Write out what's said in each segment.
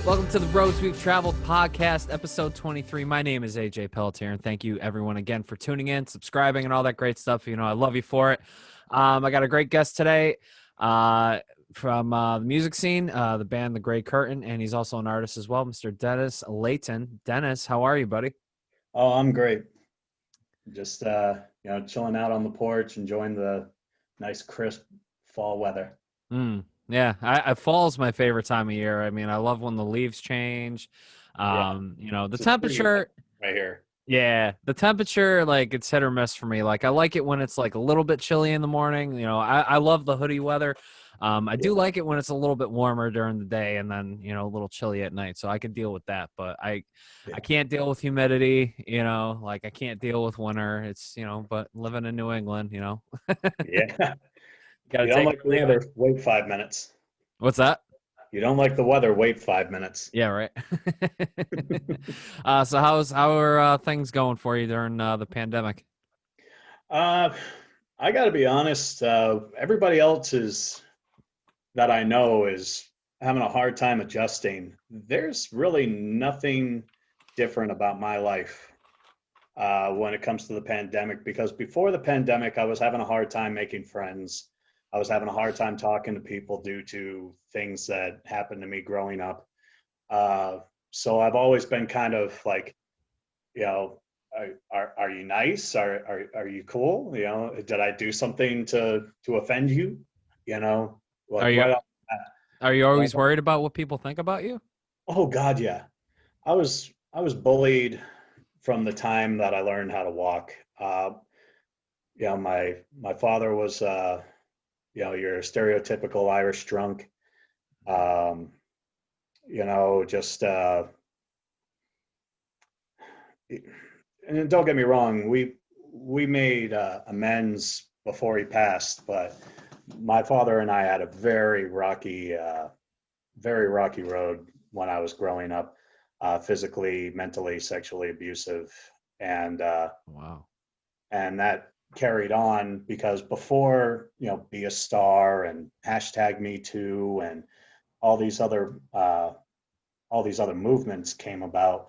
Welcome to the Roads We've Traveled podcast, episode 23. My name is AJ Pelletier, and thank you everyone again for tuning in, subscribing, and all that great stuff. You know, I love you for it. I got a great guest today from the music scene, the band The Grey Curtain, and he's also an artist as well, Mr. Dennis Leighton. Dennis, how are you, buddy? Oh, I'm great. Just chilling out on the porch, enjoying the nice crisp fall weather. Yeah, I fall's my favorite time of year. I mean, I love when the leaves change. Yeah, The it's pretty humid temperature. right here. Yeah, the temperature, like, it's hit or miss for me. Like, I like it when it's like a little bit chilly in the morning. You know, I love the hoodie weather. I Yeah, do like it when it's a little bit warmer during the day and then, a little chilly at night. So I can deal with that. But I yeah, can't deal with humidity, like I can't deal with winter. It's, but living in New England, yeah. got to You don't take it like or the leave it. weather? Wait 5 minutes. What's that? You don't like the weather? Wait 5 minutes. Yeah, right. So how are things going for you during the pandemic? Uh, I got to be honest. Everybody else is that I know is having a hard time adjusting. There's really nothing different about my life when it comes to the pandemic, because before the pandemic, I was having a hard time making friends. I was having a hard time talking to people due to things that happened to me growing up. So I've always been kind of like, you know, are you nice? Are you cool? You know, did I do something to offend you? You know, Are like you right off the bat, are you right always off- worried about what people think about you? oh God, yeah. I was bullied from the time that I learned how to walk. My father was your stereotypical Irish drunk. Um, just and don't get me wrong, we made amends before he passed, but my father and I had a very rocky road when I was growing up, physically, mentally, sexually abusive, and Wow. and that carried on because before be a star and hashtag me too and all these other uh, all these other movements came about.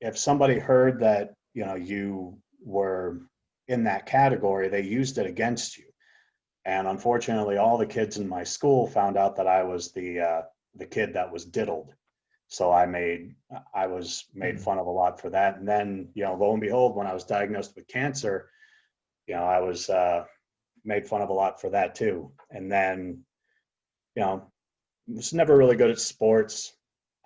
If somebody heard that you were in that category, they used it against you. And unfortunately, all the kids in my school found out that I was the kid that was diddled. So I was made Mm. fun of a lot for that. And then lo and behold, when I was diagnosed with cancer, I was made fun of a lot for that too. And then was never really good at sports.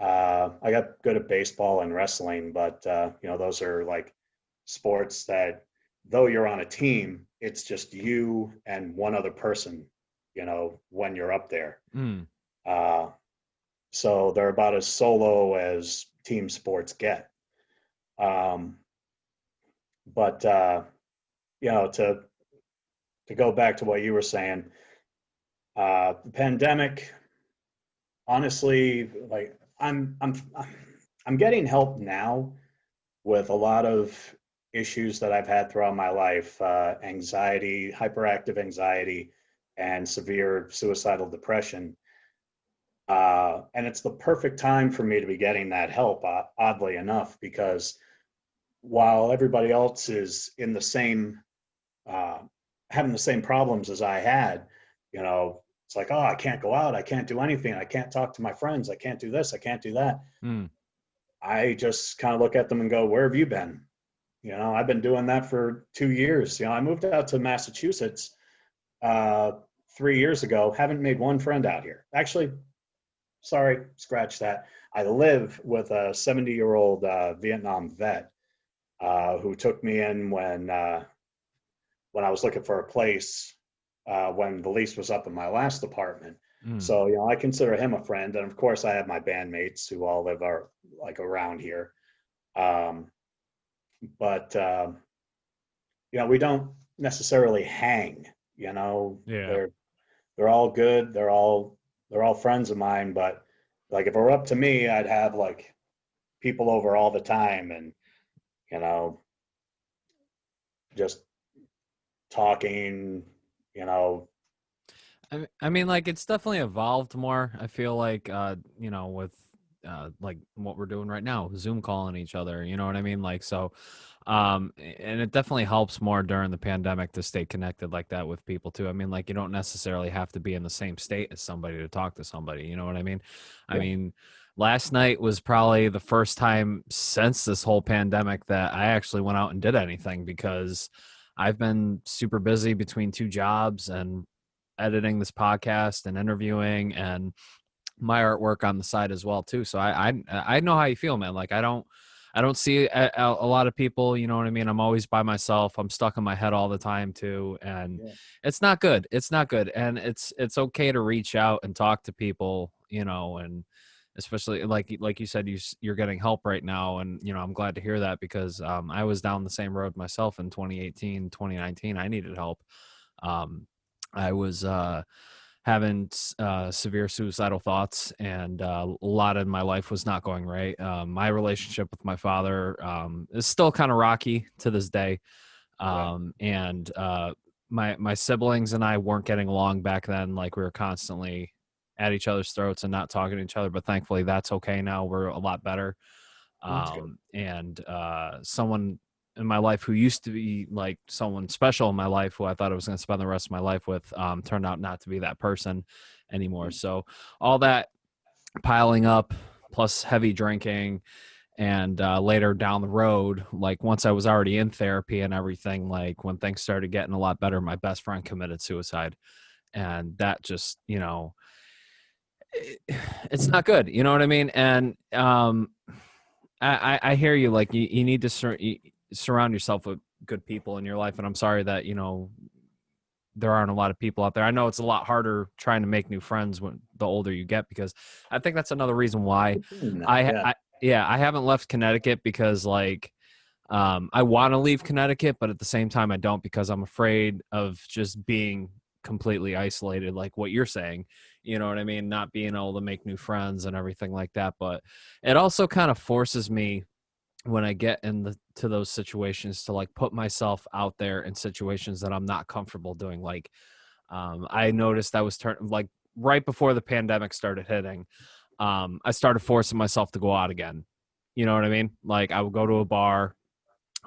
I got good at baseball and wrestling, but those are like sports that, though you're on a team, it's just you and one other person. When you're up there, Mm. uh, so they're about as solo as team sports get. Um, but to go back to what you were saying, the pandemic, honestly, like I'm getting help now with a lot of issues that I've had throughout my life, anxiety, hyperactive anxiety, and severe suicidal depression. And it's the perfect time for me to be getting that help, oddly enough, because while everybody else is in the same, uh, having the same problems as I had, it's like, oh, I can't go out, I can't do anything, I can't talk to my friends, I can't do this, I can't do that. Mm. I just kind of look at them and go, where have you been? I've been doing that for 2 years. I moved out to Massachusetts uh, 3 years ago. Haven't made one friend out here. Actually, sorry, scratch that. I live with a 70-year-old Vietnam vet who took me in when I was looking for a place when the lease was up in my last apartment. Mm. So I consider him a friend, and of course I have my bandmates who all live like around here. Um, but we don't necessarily hang. Yeah. They're all good. They're all friends of mine. But like if it were up to me, I'd have like people over all the time, and you know just talking. You know, I mean, like, it's definitely evolved more. I feel like, with like what we're doing right now, Zoom calling each other, you know what I mean? Like, so, and it definitely helps more during the pandemic to stay connected like that with people too. I mean, like, you don't necessarily have to be in the same state as somebody to talk to somebody, you know what I mean? I Yeah. mean, last night was probably the first time since this whole pandemic that I actually went out and did anything, because I've been super busy between two jobs and editing this podcast and interviewing and my artwork on the side as well too. So I know how you feel, man. Like, I don't see a lot of people, you know what I mean? I'm always by myself. I'm stuck in my head all the time too, and Yeah. it's not good. It's not good. And it's okay to reach out and talk to people, you know, and especially like you said, you're getting help right now, and you know, I'm glad to hear that, because I was down the same road myself in 2018, 2019. I needed help. I was having severe suicidal thoughts, and a lot of my life was not going right. My relationship with my father is still kind of rocky to this day, Yeah. and my siblings and I weren't getting along back then. Like, we were constantly at each other's throats and not talking to each other. But thankfully, that's okay now. We're a lot better. That's good. And someone in my life who used to be like someone special in my life, who I thought I was going to spend the rest of my life with, turned out not to be that person anymore. Mm. So all that piling up, plus heavy drinking, and later down the road, like once I was already in therapy and everything, like when things started getting a lot better, my best friend committed suicide. And that just, you know, it's not good, you know what I mean? And I hear you. Like, you need to surround yourself with good people in your life. And I'm sorry that, you know, there aren't a lot of people out there. I know it's a lot harder trying to make new friends when the older you get, because I think that's another reason why No, I, yeah. I yeah, I haven't left Connecticut, because like, I want to leave Connecticut, but at the same time I don't, because I'm afraid of just being completely isolated, like what you're saying, you know what I mean? Not being able to make new friends and everything like that. But it also kind of forces me, when I get to those situations, to like put myself out there in situations that I'm not comfortable doing. Like, I noticed I was like right before the pandemic started hitting, I started forcing myself to go out again. You know what I mean? Like, I would go to a bar,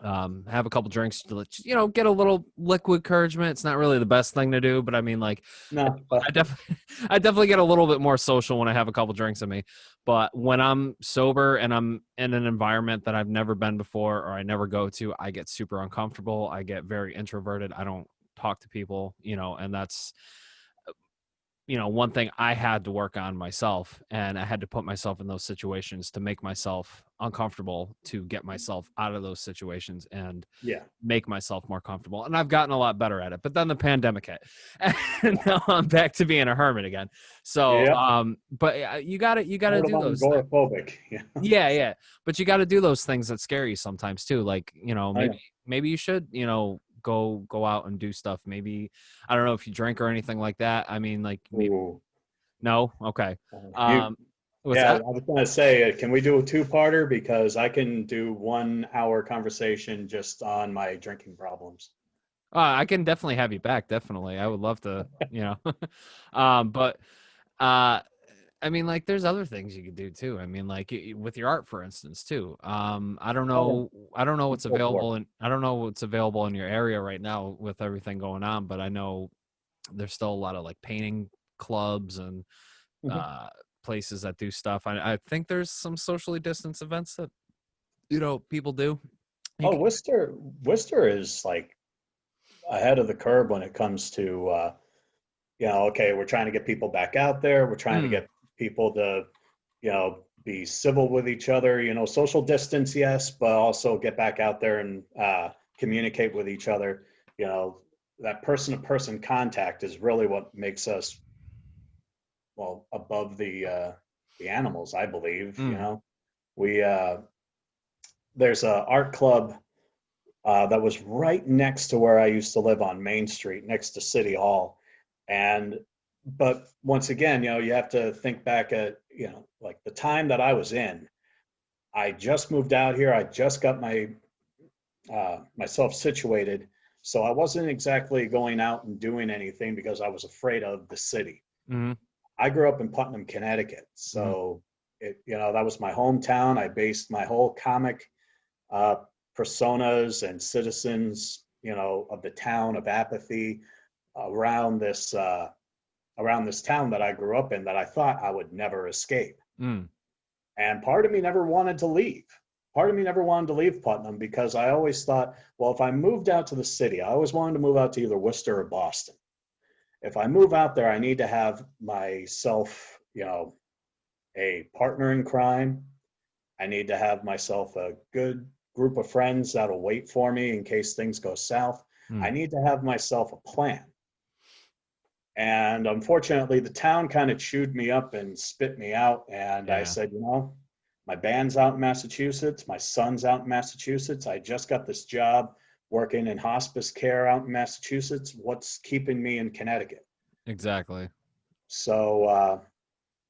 have a couple drinks to, you know, get a little liquid encouragement. It's not really the best thing to do, but I mean, like, No, I definitely, I definitely get a little bit more social when I have a couple drinks in me. But when I'm sober and I'm in an environment that I've never been before, or I never go to, I get super uncomfortable. I get very introverted. I don't talk to people, you know, and that's, you know, one thing I had to work on myself, and I had to put myself in those situations to make myself uncomfortable, to get myself out of those situations and yeah. make myself more comfortable. And I've gotten a lot better at it. But then the pandemic hit, and now I'm back to being a hermit again. So, Yep. but you gotta do Borderline those things. agoraphobic. Yeah. Yeah, yeah. But you got to do those things that scare you sometimes too. Like, you know, Oh, yeah. maybe you should, you know, go out and do stuff. Maybe, I don't know if you drink or anything like that. I mean, like, maybe Ooh. no. Okay. You, Um, what's yeah, I that? was going to say, can we do a two-parter? Because I can do 1 hour conversation just on my drinking problems. I can definitely have you back. Definitely, I would love to. You know, but I mean, like, there's other things you could do too. I mean, like, with your art, for instance, too. I don't Oh, yeah. know. I don't know I'm what's full for available, and I don't know what's available in your area right now with everything going on. But I know there's still a lot of like painting clubs and it. Mhm. uh, places that do stuff. I think there's some socially distanced events that, you know, people do. You Oh, can, Worcester is like ahead of the curve when it comes to, okay, we're trying to get people back out there. We're trying to mm, get people to, be civil with each other, social distance, yes, but also get back out there and communicate with each other. That person to person contact is really what makes us, well, above the animals, I believe. mm, We, there's a art club that was right next to where I used to live on Main Street, next to City Hall. And, but once again, you have to think back at, like the time that I was in. I just moved out here. I just got myself situated. So I wasn't exactly going out and doing anything because I was afraid of the city. mm, I grew up in Putnam, Connecticut. mm, So, that was my hometown. I based my whole comic uh, personas and citizens, of the town of Apathy around this town that I grew up in that I thought I would never escape. Mm. And part of me never wanted to leave. Part of me never wanted to leave Putnam because I always thought, well, if I moved out to the city, I always wanted to move out to either Worcester or Boston. If I move out there, I need to have myself, a partner in crime. I need to have myself a good group of friends that'll wait for me in case things go south. I Mm. need to have myself a plan. And unfortunately, the town kind of chewed me up and spit me out. And I Yeah. said, my band's out in Massachusetts. My son's out in Massachusetts. I just got this job working in hospice care out in Massachusetts. What's keeping me in Connecticut? Exactly. So,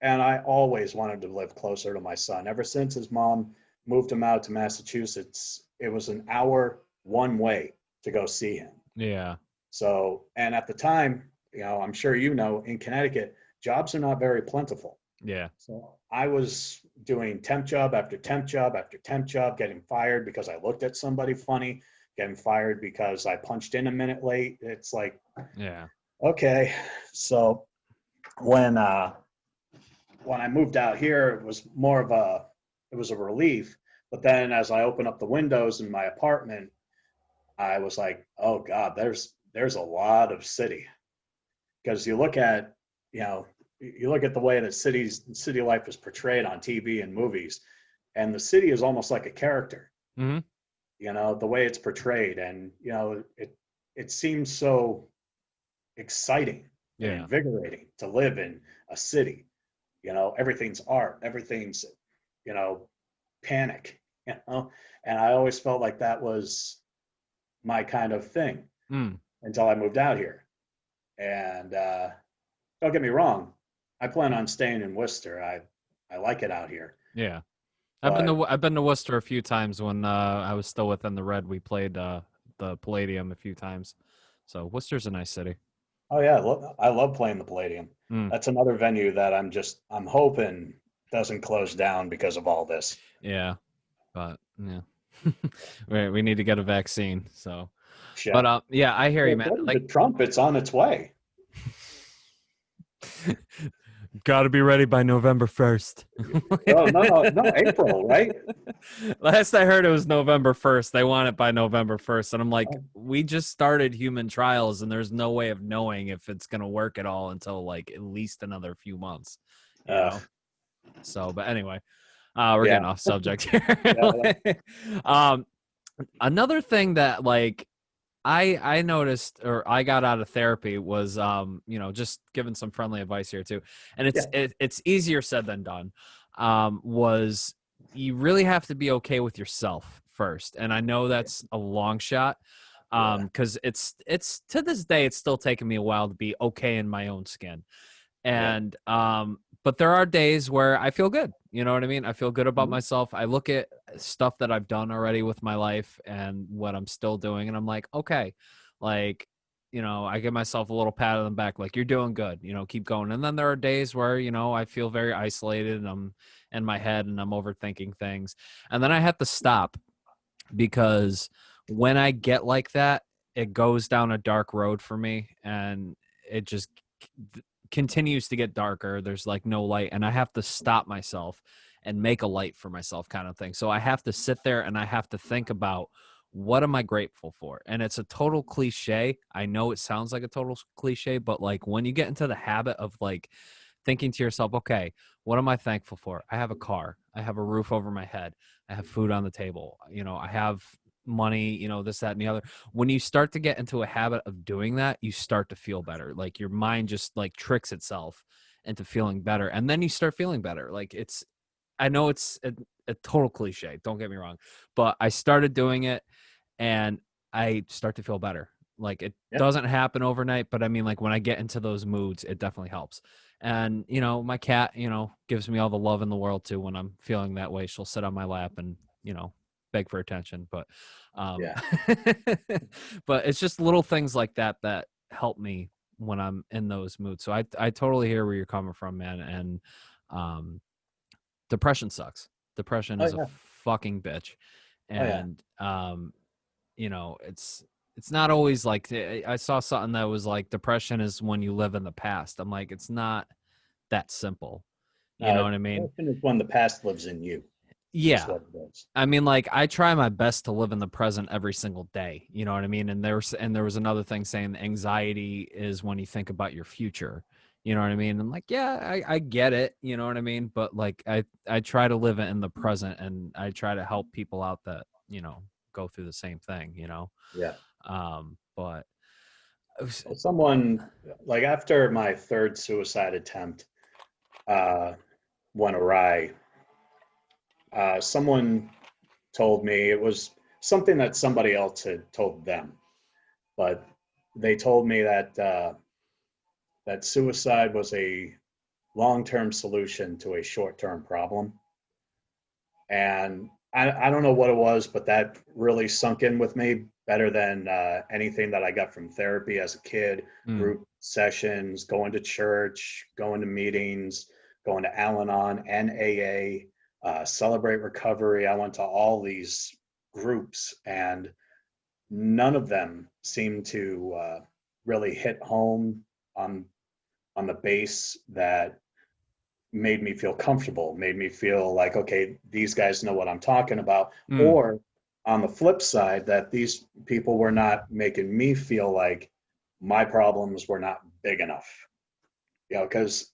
and I always wanted to live closer to my son. Ever since his mom moved him out to Massachusetts, it was an hour one way to go see him. Yeah. So, and at the time, I'm sure in Connecticut, jobs are not very plentiful. Yeah. So I was doing temp job after temp job after temp job, getting fired because I looked at somebody funny, getting fired because I punched in a minute late. It's like, Yeah. okay. So when I moved out here, it was a relief. But then as I opened up the windows in my apartment, I was like, oh God, there's a lot of city. Because you look at the way that city life is portrayed on TV and movies, and the city is almost like a character. Mm-hmm. The way it's portrayed, and it seems so exciting and Yeah. invigorating to live in a city. Everything's art, everything's you know panic. And I always felt like that was my kind of thing Mm. until I moved out here. And don't get me wrong, I plan on staying in Worcester. I like it out here, Yeah. but I've been to Worcester a few times when I was still within the Red. We played the Palladium a few times. So Worcester's a nice city. oh yeah, I love playing the Palladium. Mm. That's another venue that I'm hoping doesn't close down because of all this. Yeah. But yeah. we need to get a vaccine. So Shit. but yeah, I hear you, man. According to Like Trump, it's on its way. got to be ready by November 1st. Oh no, April, right? Last I heard, it was November 1st. They want it by November 1st. And I'm like, we just started human trials, and there's no way of knowing if it's going to work at all until like at least another few months, you Uh, know? So, but anyway, we're yeah, getting off subject here. yeah, um, Another thing that like I noticed or I got out of therapy was just giving some friendly advice here too. And yeah, it's easier said than done. Was you really have to be okay with yourself first. And I know that's a long shot. yeah. Because it's to this day it's still taking me a while to be okay in my own skin. Yeah. And but there are days where I feel good. You know what I mean? I feel good about Mhm. myself. I look at stuff that I've done already with my life and what I'm still doing, and I'm like, okay, like, I give myself a little pat on the back, like, you're doing good, keep going. And then there are days where, I feel very isolated and I'm in my head and I'm overthinking things. And then I have to stop because when I get like that, it goes down a dark road for me and it just continues to get darker. There's like no light, and I have to stop myself and make a light for myself, kind of thing. So I have to sit there and I have to think about what am I grateful for? And it's a total cliche. I know it sounds like a total cliche, but like when you get into the habit of like thinking to yourself, okay, what am I thankful for? I have a car. I have a roof over my head. I have food on the table. I have money, this, that, and the other. When you start to get into a habit of doing that, you start to feel better. Like your mind just like tricks itself into feeling better. And then you start feeling better. Like I know it's a total cliche. Don't get me wrong, but I started doing it and I start to feel better. Like it Yeah. doesn't happen overnight, but I mean, like when I get into those moods, it definitely helps. And, my cat, gives me all the love in the world too. When I'm feeling that way, she'll sit on my lap and, beg for attention. But, Yeah. but it's just little things like that that help me when I'm in those moods. So I totally hear where you're coming from, man. And, depression sucks. Depression Oh is a yeah. fucking bitch. Oh yeah. And it's not always like, I saw something that was like, depression is when you live in the past. I'm like, it's not that simple. You know what I mean? Depression is when the past lives in you. Is Yeah. what it is. I mean, like, I try my best to live in the present every single day. You know what I mean? And there was another thing saying anxiety is when you think about your future. You know what I mean? And like, yeah, I get it. You know what I mean? But like, I try to live in the present, and I try to help people out that, go through the same thing, Yeah. But Well, someone like after my third suicide attempt uh, went awry, someone told me it was something that somebody else had told them, but they told me that that suicide was a long-term solution to a short-term problem. And I don't know what it was, but that really sunk in with me better than anything that I got from therapy as a kid, mm, group sessions, going to church, going to meetings, going to Al-Anon, NAA, Celebrate Recovery. I went to all these groups, and none of them seemed to really hit home on the base that made me feel comfortable, made me feel like, okay, these guys know what I'm talking about. mm. Or on the flip side, that these people were not making me feel like my problems were not big enough. Because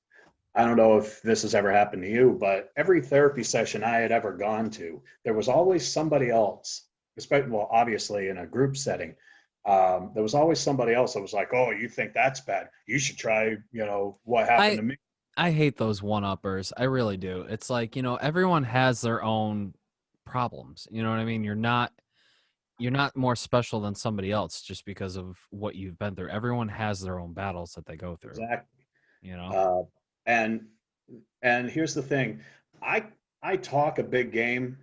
I don't know if this has ever happened to you, but every therapy session I had ever gone to, there was always somebody else, especially, well, obviously in a group setting, there was always somebody else that was like, oh, you think that's bad? You should try, what happened I to me. I hate those one-uppers. I really do. It's like, everyone has their own problems. You know what I mean? You're not more special than somebody else just because of what you've been through. Everyone has their own battles that they go through, Exactly. you know? Uh, and and here's the thing, I I talk a big game,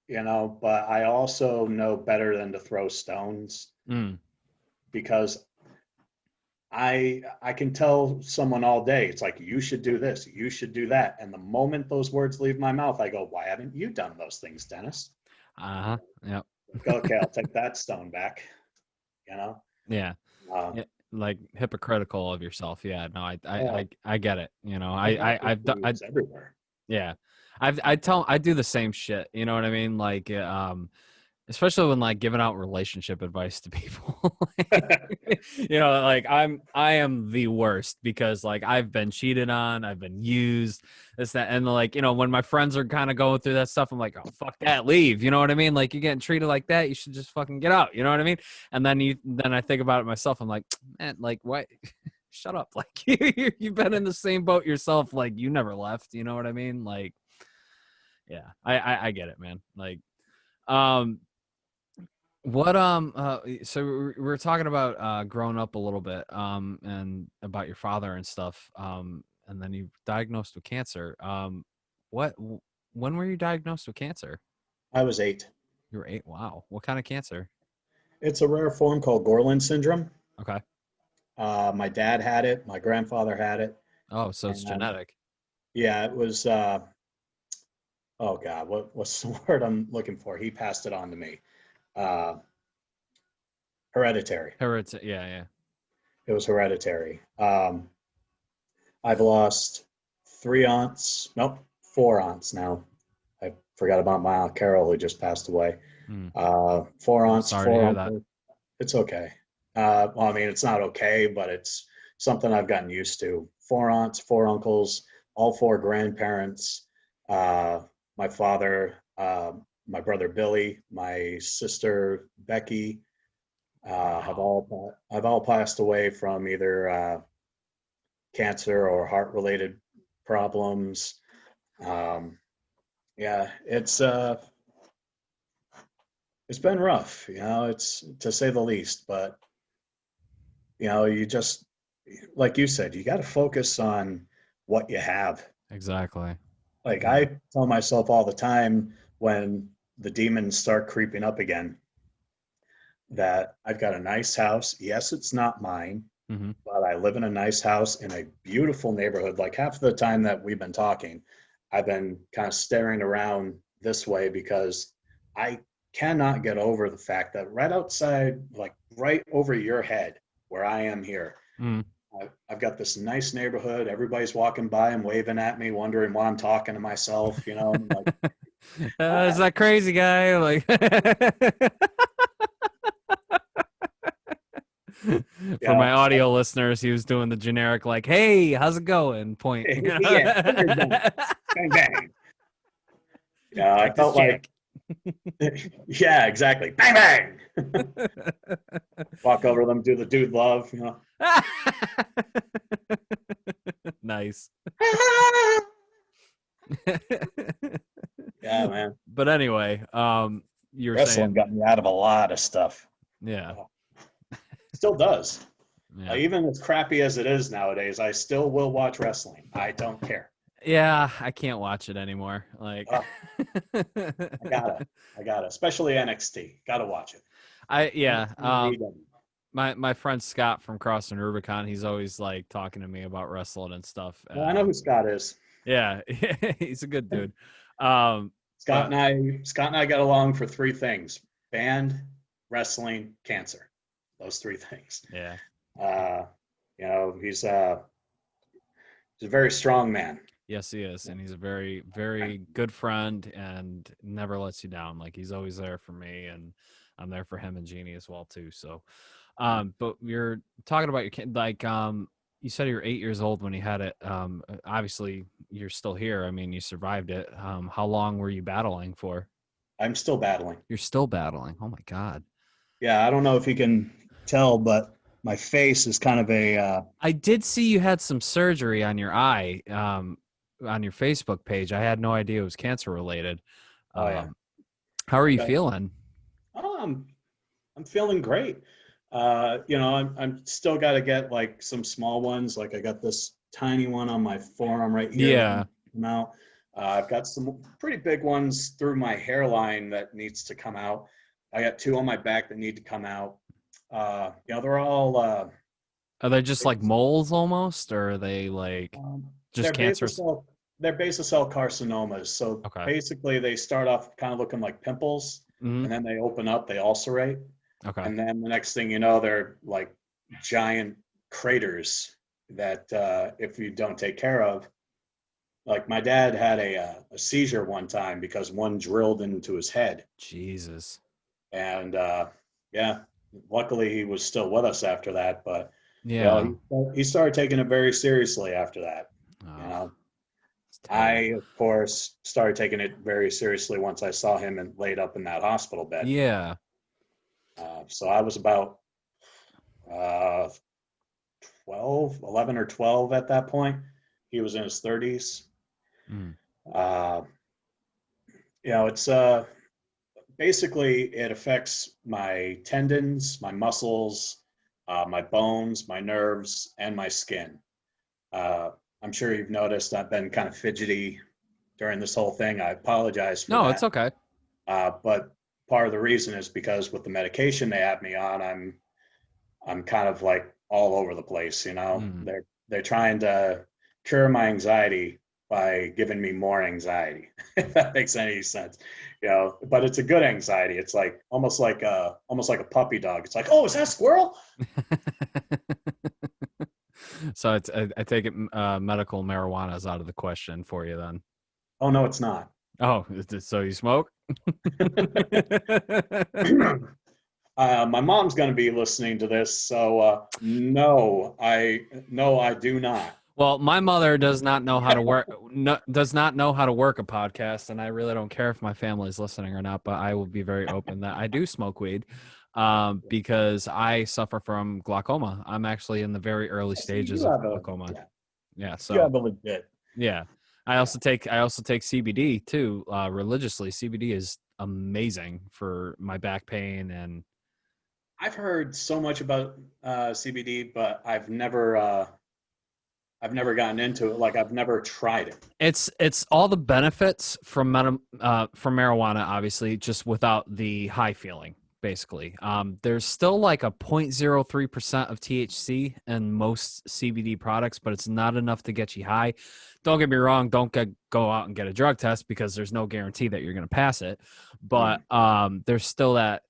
but I also know better than to throw stones Mm. because I can tell someone all day, it's like you should do this, you should do that, and the moment those words leave my mouth, I go, why haven't you done those things, Dennis? Uh-huh. Yep. Like, okay, I'll take that stone back. You know, Yeah. um, Yeah. Like hypocritical of yourself. Yeah. No, yeah, I get it. hypocrisy is everywhere. Yeah. I do the same shit. You know what I mean? Like, especially when like giving out relationship advice to people. Like I am the worst because like I've been cheated on, I've been used, this, that, and like, when my friends are kind of going through that stuff, I'm like, oh fuck that, leave. You know what I mean? Like, you're getting treated like that, you should just fucking get out. You know what I mean? And then I think about it myself, I'm like, man, like what? Shut up. Like you've been in the same boat yourself, like you never left. You know what I mean? Like, yeah, I get it, man. Like, um, what so we're talking about growing up a little bit, and about your father and stuff, and then you diagnosed with cancer. What when were you diagnosed with cancer? I was 8. You were 8. Wow. What kind of cancer? It's a rare form called Gorlin syndrome. Okay. My dad had it, my grandfather had it, Oh, so it's and genetic. yeah, it was. Oh God, what's the word I'm looking for? He passed it on to me. Uh, Hereditary. Yeah, yeah. It was hereditary. I've lost 3 aunts. Nope, 4 aunts now. I forgot about my aunt Carol who just passed away. Hmm. 4 aunts, Sorry to four hear that. uncles. It's okay. Well, I mean, it's not okay, but it's something I've gotten used to. 4 aunts, 4 uncles, all 4 grandparents. Uh, my father, my brother Billy, my sister Becky, Wow. have all passed away from either cancer or heart related problems. Um, yeah, it's been rough, it's to say the least, but you just like you said, you got to focus on what you have. Exactly. Like Yeah. I tell myself all the time when the demons start creeping up again that I've got a nice house. Yes, it's not mine, Hmm. but I live in a nice house in a beautiful neighborhood. Like half of the time that we've been talking, I've been kind of staring around this way because I cannot get over the fact that right outside, like right over your head where I am here, Mm. I've got this nice neighborhood. Everybody's walking by and waving at me, wondering why I'm talking to myself, and like, Is that crazy guy? Like, for yeah, my audio listeners, he was doing the generic, like, "Hey, how's it going?" Point. yeah, fingers bang, bang, bang. Yeah, I Like this felt like, chick. yeah, exactly, bang, bang. Walk over to them, do the dude love. Nice. Yeah, man. But anyway, you were Wrestling saying, got me out of a lot of stuff. yeah, Still does. yeah, Even as crappy as it is nowadays, I still will watch wrestling. I don't care. yeah. I can't watch it anymore. Like, Uh, I gotta, especially NXT. Gotta watch it. yeah. NXT and AEW. My friend Scott from Crossing Rubicon, he's always like talking to me about wrestling and stuff. Well, I know who Scott is. Yeah, he's a good dude. Um, Scott but and I got along for three things: band, wrestling, cancer. Those three things. yeah, He's a very strong man. yes, he is, and he's a very, very good friend, and never lets you down. Like he's always there for me, and I'm there for him and Jeannie as well too. So, but you're talking about your kid, like, you said you were 8 years old when you had it. Obviously, you're still here. I mean, you survived it. How long were you battling for? I'm still battling. You're still battling. Oh my God. Yeah, I don't know if you can tell, but my face is kind of a. I did see you had some surgery on your eye, on your Facebook page. I had no idea it was cancer related. Oh yeah. How are you Okay. feeling? I'm feeling great. I'm still got to get like some small ones. Like I got this tiny one on my forearm right here that Yeah. needs to come out. I've got some pretty big ones through my hairline that needs to come out. I got two on my back that need to come out. They're all Are they just like moles almost, or are they like just they're basal cancerous? cell they're basal cell carcinomas. So Okay. basically, they start off kind of looking like pimples, Hmm. and then they open up, they ulcerate. Okay. And then the next thing you know, they're like giant craters that if you don't take care of, like my dad had a seizure one time because one drilled into his head. Jesus. And yeah, luckily he was still with us after that. But Yeah. he started taking it very seriously after that. You Oh, know, it's terrible. I, of course, started taking it very seriously once I saw him and laid up in that hospital bed. Yeah. So I was about uh, 11 or 12 at that point. He was in his 30s. Mm. Uh, it's basically it affects my tendons, my muscles, my bones, my nerves, and my skin. Uh, I'm sure you've noticed I've been kind of fidgety during this whole thing. I apologize for No, it's that. okay. But part of the reason is because with the medication they have me on, I'm kind of like all over the place. Mm. They're trying to cure my anxiety by giving me more anxiety, if that makes any sense. But it's a good anxiety. It's like almost like a puppy dog. It's like, oh, is that a squirrel? So I take it medical marijuana is out of the question for you then. Oh no, it's not. Oh, so you smoke? My mom's going to be listening to this, so no, I do not. Well, my mother does not know how to work does not know how to work a podcast, and I really don't care if my family's listening or not, but I will be very open that I do smoke weed because I suffer from glaucoma. I'm actually in the very early See, stages of glaucoma. Yeah, you so have a legit. yeah. I also take CBD too, religiously. CBD is amazing for my back pain and I've heard so much about CBD, but I've never gotten into it. Like I've never tried it. it's all the benefits from from marijuana, obviously, just without the high feeling, basically. There's still like a 0.03% of THC in most CBD products, but it's not enough to get you high. Don't get me wrong. Don't go out and get a drug test because there's no guarantee that you're going to pass it. But there's still that,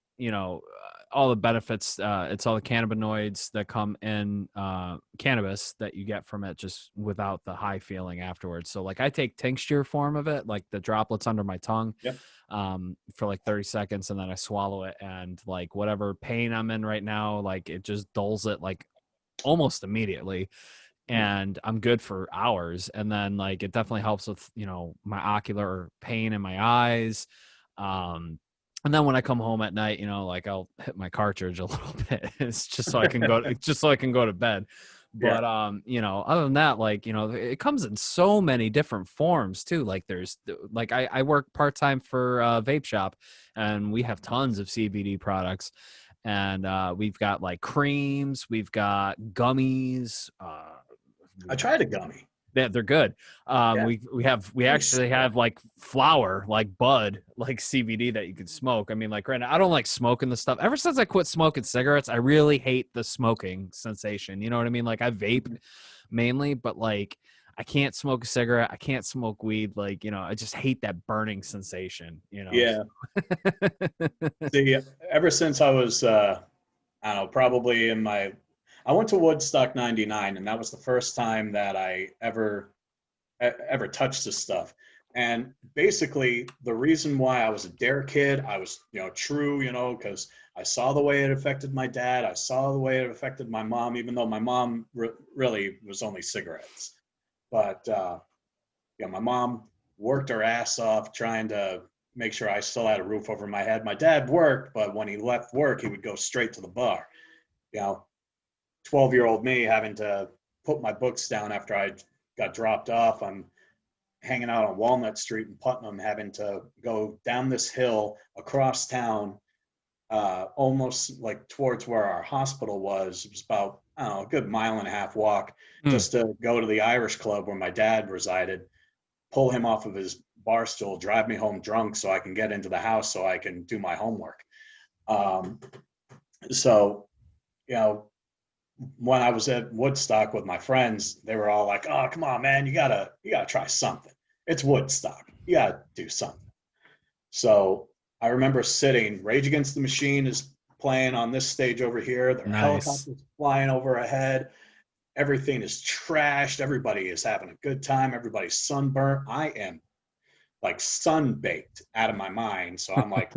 all the benefits. It's all the cannabinoids that come in cannabis that you get from it just without the high feeling afterwards. So like I take tincture form of it, like the droplets under my tongue. Yep. For like 30 seconds and then I swallow it, and like whatever pain I'm in right now, like it just dulls it like almost immediately, and I'm good for hours. And then like it definitely helps with my ocular pain in my eyes. And then when I come home at night, like I'll hit my cartridge a little bit. It's just so I can go to bed. But other than that, like, it comes in so many different forms too. Like there's like I work part-time for a vape shop, and we have tons of CBD products. And we've got like creams, we've got gummies. I tried a gummy. They're good. Yeah. We actually have like flower, like bud, like CBD that you can smoke. I mean, like right now, I don't like smoking the stuff. Ever since I quit smoking cigarettes, I really hate the smoking sensation. You know what I mean? Like I vape mainly, but like I can't smoke a cigarette. I can't smoke weed. Like, I just hate that burning sensation, Yeah. See, ever since I was, I don't know, probably I went to Woodstock 99, and that was the first time that I ever touched this stuff. And basically the reason why I was a dare kid, I was, true, because I saw the way it affected my dad. I saw the way it affected my mom, even though my mom really was only cigarettes. But, my mom worked her ass off trying to make sure I still had a roof over my head. My dad worked, but when he left work, he would go straight to the bar. 12-year-old me having to put my books down after I got dropped off. I'm hanging out on Walnut Street in Putnam, having to go down this hill across town, almost like towards where our hospital was. It was about, I don't know, a good 1.5 mile walk just to go to the Irish club where my dad resided, pull him off of his bar stool, drive me home drunk so I can get into the house so I can do my homework. So, when I was at Woodstock with my friends, they were all like, "Oh, come on, man, you gotta try something. It's Woodstock. You gotta do something." So I remember sitting. Rage Against the Machine is playing on this stage over here. There are helicopters flying overhead. Everything is trashed. Everybody is having a good time. Everybody's sunburnt. I am like sun-baked out of my mind. So I'm like,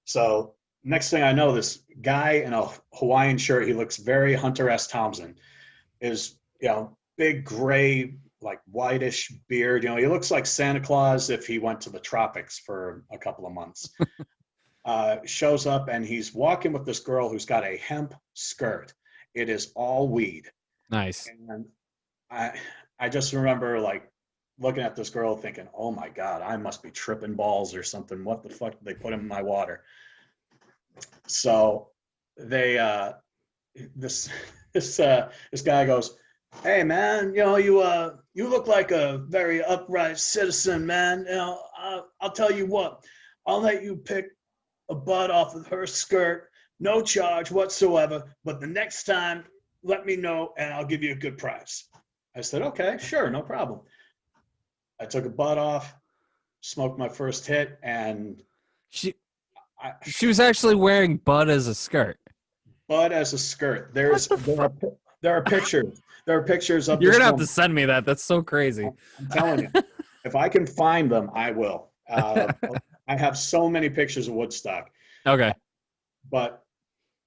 so next thing I know, this guy in a Hawaiian shirt, he looks very Hunter S. Thompson, is, big gray, like whitish beard. He looks like Santa Claus if he went to the tropics for a couple of months. Shows up, and he's walking with this girl who's got a hemp skirt. It is all weed. Nice. And I just remember like looking at this girl thinking, oh my God, I must be tripping balls or something. What the fuck did they put in my water? So they this guy goes, "Hey man, you look like a very upright citizen, man. I'll tell you what, I'll let you pick a bud off of her skirt, no charge whatsoever. But the next time, let me know and I'll give you a good price." I said, "Okay, sure, no problem." I took a bud off, smoked my first hit, and she was actually wearing bud as a skirt. Bud as a skirt. There are pictures. There are pictures of. You're gonna have to send me that. That's so crazy. I'm telling you, if I can find them, I will. I have so many pictures of Woodstock. Okay. But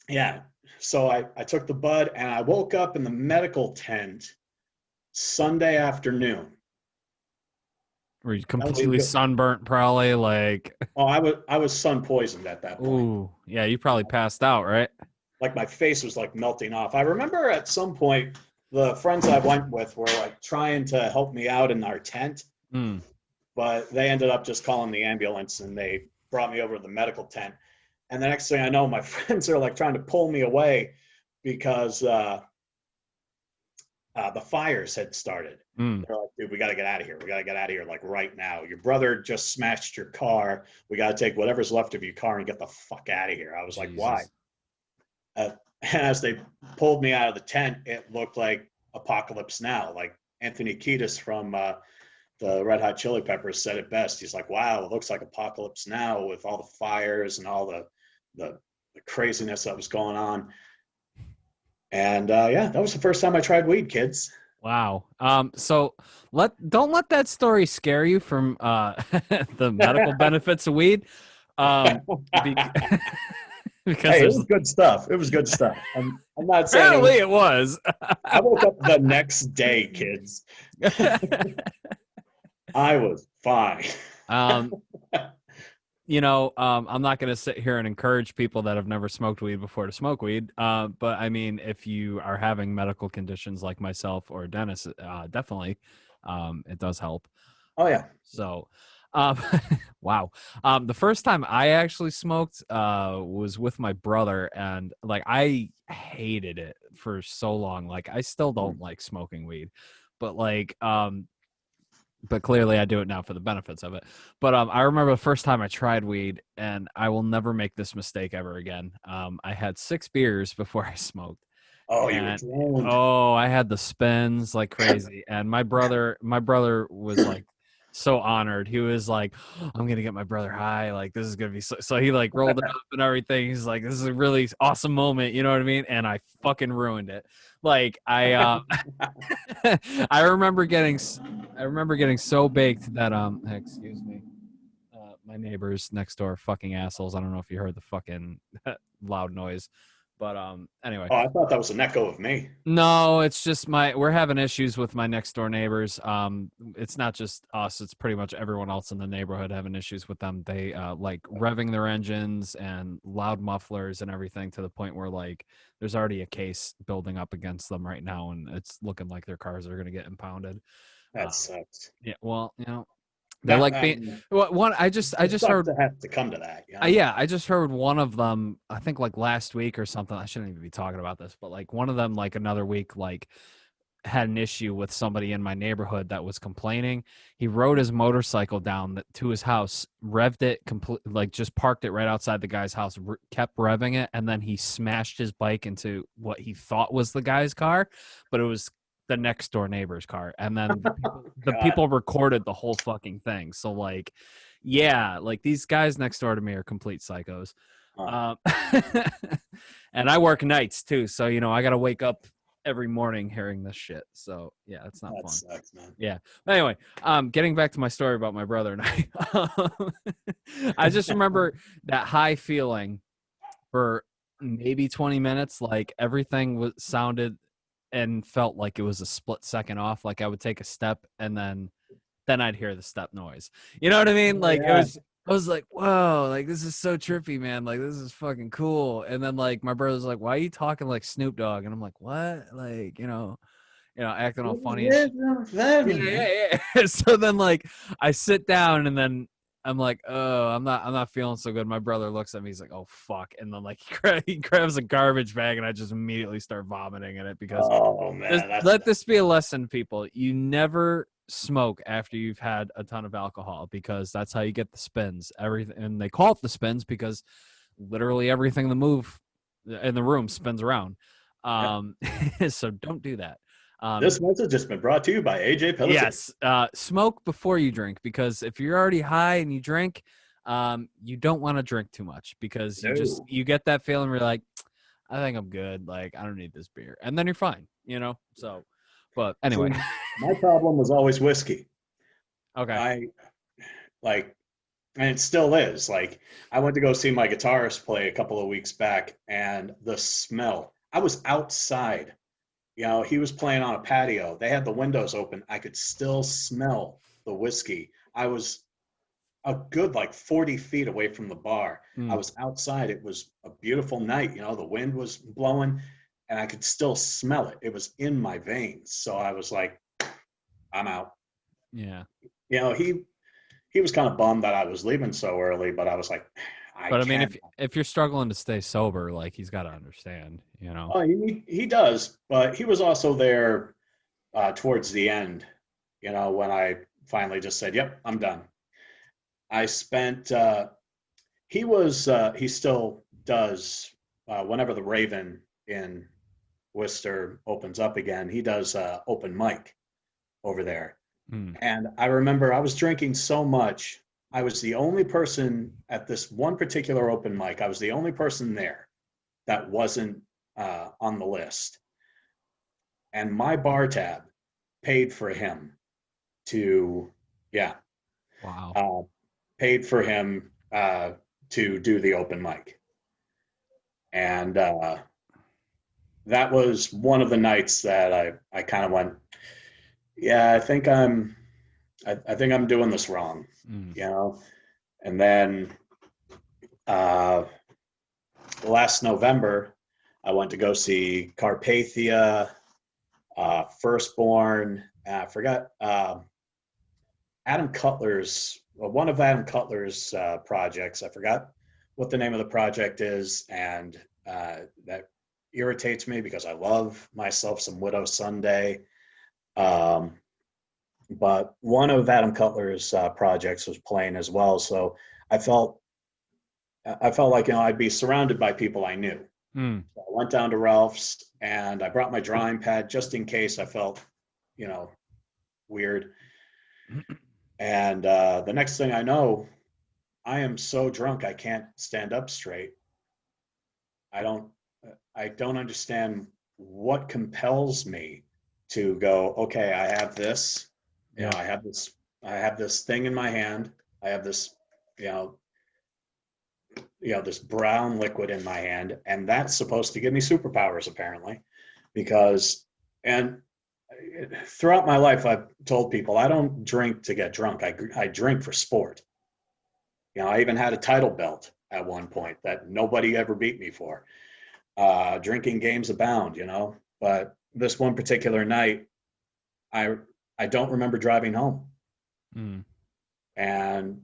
yeah, so I took the bud, and I woke up in the medical tent Sunday afternoon. Were you completely sunburnt, probably? Like, oh, I was sun poisoned at that point. Ooh, yeah, you probably passed out, right? Like my face was like melting off. I remember at some point the friends I went with were like trying to help me out in our tent, but they ended up just calling the ambulance, and they brought me over to the medical tent. And the next thing I know, my friends are like trying to pull me away because the fires had started. Mm. They're like, dude, we got to get out of here. We got to get out of here like right now. Your brother just smashed your car. We got to take whatever's left of your car and get the fuck out of here. I was like, why? Jesus. And as they pulled me out of the tent, it looked like Apocalypse Now. Like Anthony Kiedis from the Red Hot Chili Peppers said it best. He's like, wow, it looks like Apocalypse Now with all the fires and all the craziness that was going on. And yeah, that was the first time I tried weed, kids. Wow. So don't let that story scare you from the medical benefits of weed. Be- because Hey, it there's was good stuff. It was good stuff. I'm not saying apparently it was. I woke up the next day, kids. I was fine. um, I'm not going to sit here and encourage people that have never smoked weed before to smoke weed. But I mean, if you are having medical conditions like myself or Dennis, definitely, it does help. Oh yeah. So, um, wow. The first time I actually smoked, was with my brother, and like, I hated it for so long. Like, I still don't like smoking weed, but like, but clearly I do it now for the benefits of it. But I remember the first time I tried weed, and I will never make this mistake ever again. I had 6 beers before I smoked. Oh, you were And droned. oh, I had the spins like crazy. And my brother was like so honored. He was like, I'm gonna get my brother high. Like, this is gonna be so he like rolled it up and everything. He's like, this is a really awesome moment, you know what I mean? And I fucking ruined it. Like, I remember getting so baked that excuse me. My neighbors next door are fucking assholes. I don't know if you heard the fucking loud noise. But anyway. Oh, I thought that was an echo of me. No, it's just we're having issues with my next door neighbors. It's not just us, it's pretty much everyone else in the neighborhood having issues with them. They like revving their engines and loud mufflers and everything, to the point where like there's already a case building up against them right now, and it's looking like their cars are going to get impounded. That sucks. Yeah, well, they're That like being one. I just it sucks heard. to have to come to that. You know? Yeah, I just heard one of them, I think like last week or something. I shouldn't even be talking about this, but like one of them, like another week, like had an issue with somebody in my neighborhood that was complaining. He rode his motorcycle down to his house, revved it, like just parked it right outside the guy's house, kept revving it, and then he smashed his bike into what he thought was the guy's car, but it was the next door neighbor's car. And then the people recorded the whole fucking thing. So like, yeah, like these guys next door to me are complete psychos. And I work nights too, so I gotta wake up every morning hearing this shit. So yeah, it's not fun. Sucks, man. Yeah. But anyway, getting back to my story about my brother and I. I just remember that high feeling for maybe 20 minutes. Like everything sounded and felt like it was a split second off. Like I would take a step and then I'd hear the step noise. You know what I mean? Like I was like, whoa, like this is so trippy, man. Like this is fucking cool. And then like my brother's like, why are you talking like Snoop Dogg? And I'm like, what? Like, acting all funny. Yeah. So then like I sit down and then I'm like, oh, I'm not feeling so good. My brother looks at me, he's like, oh fuck. And then like he grabs a garbage bag and I just immediately start vomiting in it because let this be a lesson, people. You never smoke after you've had a ton of alcohol, because that's how you get the spins. Everything, and they call it the spins because literally everything in the room spins around. So don't do that. This message has been brought to you by AJ Pelletier. Yes, smoke before you drink, because if you're already high and you drink, you don't want to drink too much, because you get that feeling where you're like, I think I'm good, like I don't need this beer, and then you're fine, So, but anyway, my problem was always whiskey. Okay. And it still is. Like I went to go see my guitarist play a couple of weeks back, and the smell. I was outside. He was playing on a patio. They had the windows open. I could still smell the whiskey. I was a good 40 feet away from the bar. I was outside. It was a beautiful night. The wind was blowing, and I could still smell it. It was in my veins. So I was like, I'm out. Yeah. He was kind of bummed that I was leaving so early, but I was like, I mean, if you're struggling to stay sober, like he's got to understand, Oh, he does, but he was also there towards the end, when I finally just said, "Yep, I'm done." I spent. He still does whenever the Raven in Worcester opens up again. He does open mic over there, Mm. and I remember I was drinking so much. I was the only person at this one particular open mic. I was the only person there that wasn't on the list, and my bar tab paid for him to, yeah, Wow. uh, paid for him to do the open mic. And that was one of the nights that I kind of went, yeah, I think I'm doing this wrong, Mm. you know? And then uh, last November, I went to go see Carpathia, Firstborn, I forgot, Adam Cutler's, well, one of Adam Cutler's projects. I forgot what the name of the project is, and that irritates me because I love myself some Widow Sunday. Um, but one of Adam Cutler's projects was playing as well, so I felt I felt like I'd be surrounded by people I knew. Mm. So I went down to Ralph's and I brought my drawing pad just in case I felt you know weird. And the next thing I know, I am so drunk I can't stand up straight. I don't I don't understand what compels me to go, okay, I have this, Yeah. I have this thing in my hand. I have this, you know, this brown liquid in my hand, and that's supposed to give me superpowers apparently, because and throughout my life I've told people I don't drink to get drunk. I drink for sport. I even had a title belt at one point that nobody ever beat me for. Drinking games abound, But this one particular night, I I don't remember driving home, Mm. and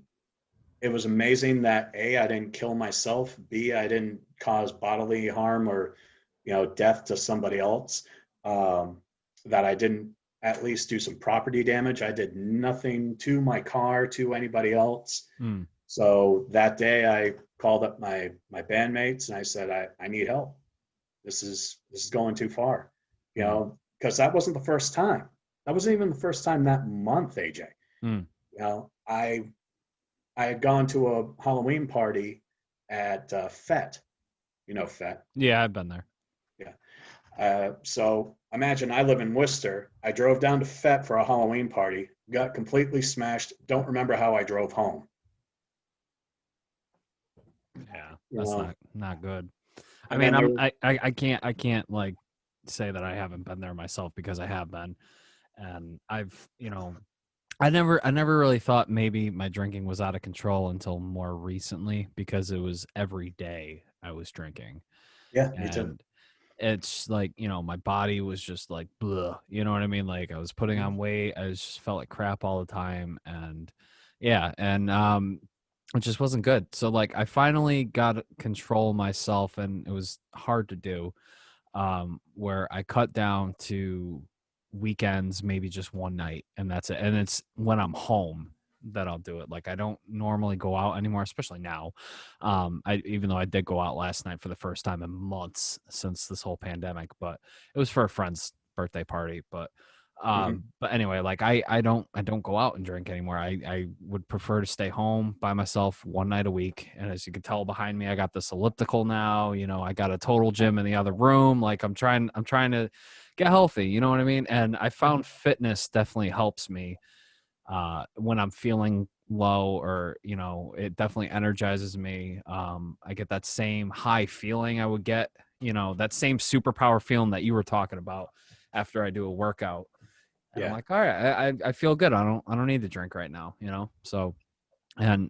it was amazing that A, I didn't kill myself. B, I didn't cause bodily harm or death to somebody else. Um, that I didn't at least do some property damage. I did nothing to my car, to anybody else. Mm. So that day I called up my bandmates and I said, I need help. This is going too far, Mm. because that wasn't the first time. That wasn't even the first time that month, AJ. Mm. I had gone to a Halloween party at FET. FET. Yeah, I've been there. Yeah. So imagine I live in Worcester. I drove down to FET for a Halloween party, got completely smashed. Don't remember how I drove home. Yeah, You that's know, not good. I and mean, then there, I can't like say that I haven't been there myself, because I have been, and I've I never really thought maybe my drinking was out of control until more recently, because it was every day I was drinking, yeah, me too. and it's like, my body was just like, bleh, you know what I mean? Like, I was putting on weight, I just felt like crap all the time, and yeah, and it just wasn't good. So like, I finally got control myself, and it was hard to do, where I cut down to weekends, maybe just one night, and that's it. And it's when I'm home that I'll do it. Like, I don't normally go out anymore, especially now. I even though I did go out last night for the first time in months since this whole pandemic, but it was for a friend's birthday party. Hmm. But anyway, like, I don't go out and drink anymore. I would prefer to stay home by myself one night a week. And as you can tell behind me, I got this elliptical now. I got a total gym in the other room. Like, I'm trying to get healthy. You know what I mean? And I found fitness definitely helps me when I'm feeling low, or it definitely energizes me. I get that same high feeling I would get, that same superpower feeling that you were talking about after I do a workout. And I'm Yeah, like, all right, I feel good. I don't need to drink right now, So, and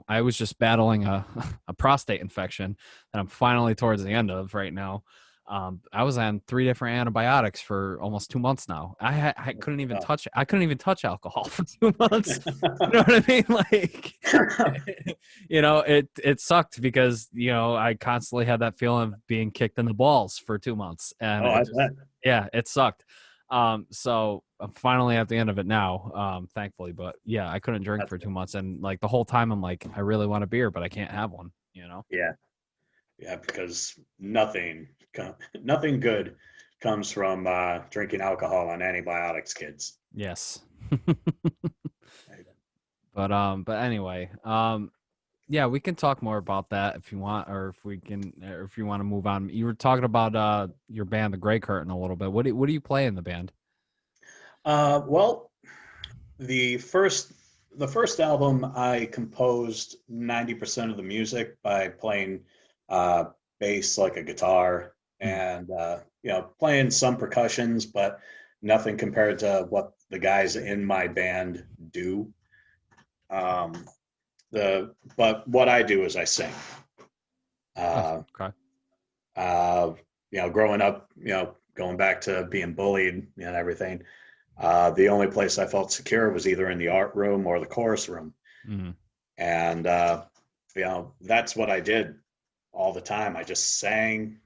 I was just battling a a prostate infection that I'm finally towards the end of right now. I was on 3 different antibiotics for almost 2 months now. I couldn't even oh. touch alcohol for 2 months. You know what I mean? Like, it sucked, because I constantly had that feeling of being kicked in the balls for 2 months, and Oh, I it just, bet. yeah, it sucked. So I'm finally at the end of it now, thankfully. But yeah, I couldn't drink That's for good. 2 months, and like the whole time I'm like, I really want a beer, but I can't have one. Yeah. Yeah, because nothing good comes from drinking alcohol on antibiotics, kids. Yes. But anyway, yeah, we can talk more about that if you want, or if you want to move on. You were talking about your band, the Grey Curtain, a little bit. What do you play in the band? Well, the first the first album I composed 90% of the music by playing uh, bass like a guitar Hmm. and playing some percussions, but nothing compared to what the guys in my band do. Um, the but what I do is I sing. Nice. Uh, Okay. uh, growing up, going back to being bullied and everything. The only place I felt secure was either in the art room or the chorus room. Hmm. And, that's what I did all the time. I just sang.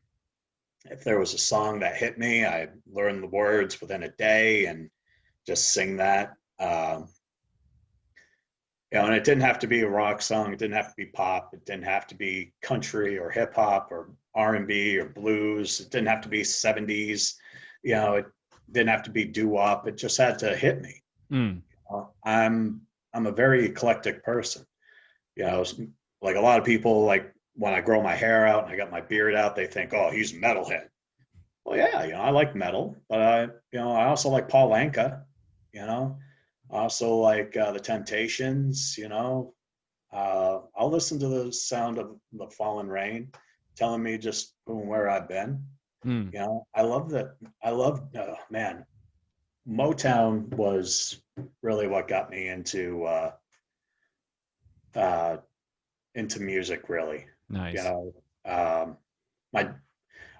If there was a song that hit me, I learned the words within a day and just sing that. And it didn't have to be a rock song. It didn't have to be pop. It didn't have to be country or hip hop or R&B or blues. It didn't have to be 70s. It didn't have to be doo wop. It just had to hit me. Mm. I'm a very eclectic person. You know, like a lot of people, like when I grow my hair out and I got my beard out, they think, "Oh, he's a metalhead." Well, yeah, I like metal, but I also like Paul Anka. You know, I also like the Temptations. I'll listen to the sound of the fallen rain, telling me just who and where I've been. Mm. I love that. I love, man, Motown was really what got me uh, into music. Really, you Nice. know, my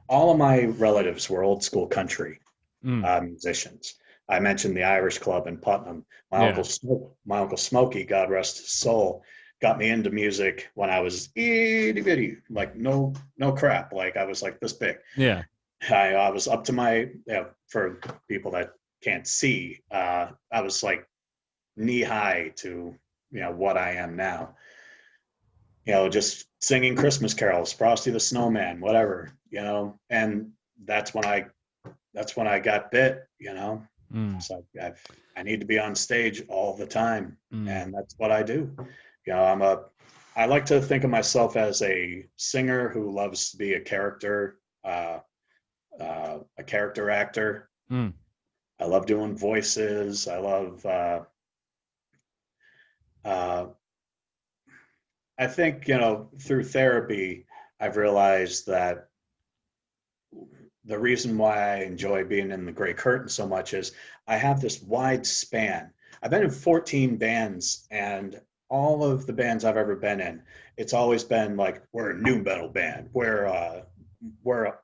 all of my relatives were old school country Mm. musicians. I mentioned the Irish Club in Putnam. Yeah. My uncle Smokey, God rest his soul, got me into music when I was itty bitty, like no crap. Like I was like this big. Yeah. I was up to for people that can't see, I was like knee high to what I am now. Just singing Christmas carols, Frosty the Snowman, whatever. And that's when I got bit. Mm. So I need to be on stage all the time, Mm. and that's what I do. I like to think of myself as a singer who loves to be a character actor. Mm. I love doing voices. I love. Uh, I think through therapy, I've realized that the reason why I enjoy being in the Gray Curtain so much is I have this wide span. I've been in 14 bands, and all of the bands I've ever been in, it's always been like we're a new metal band, we're an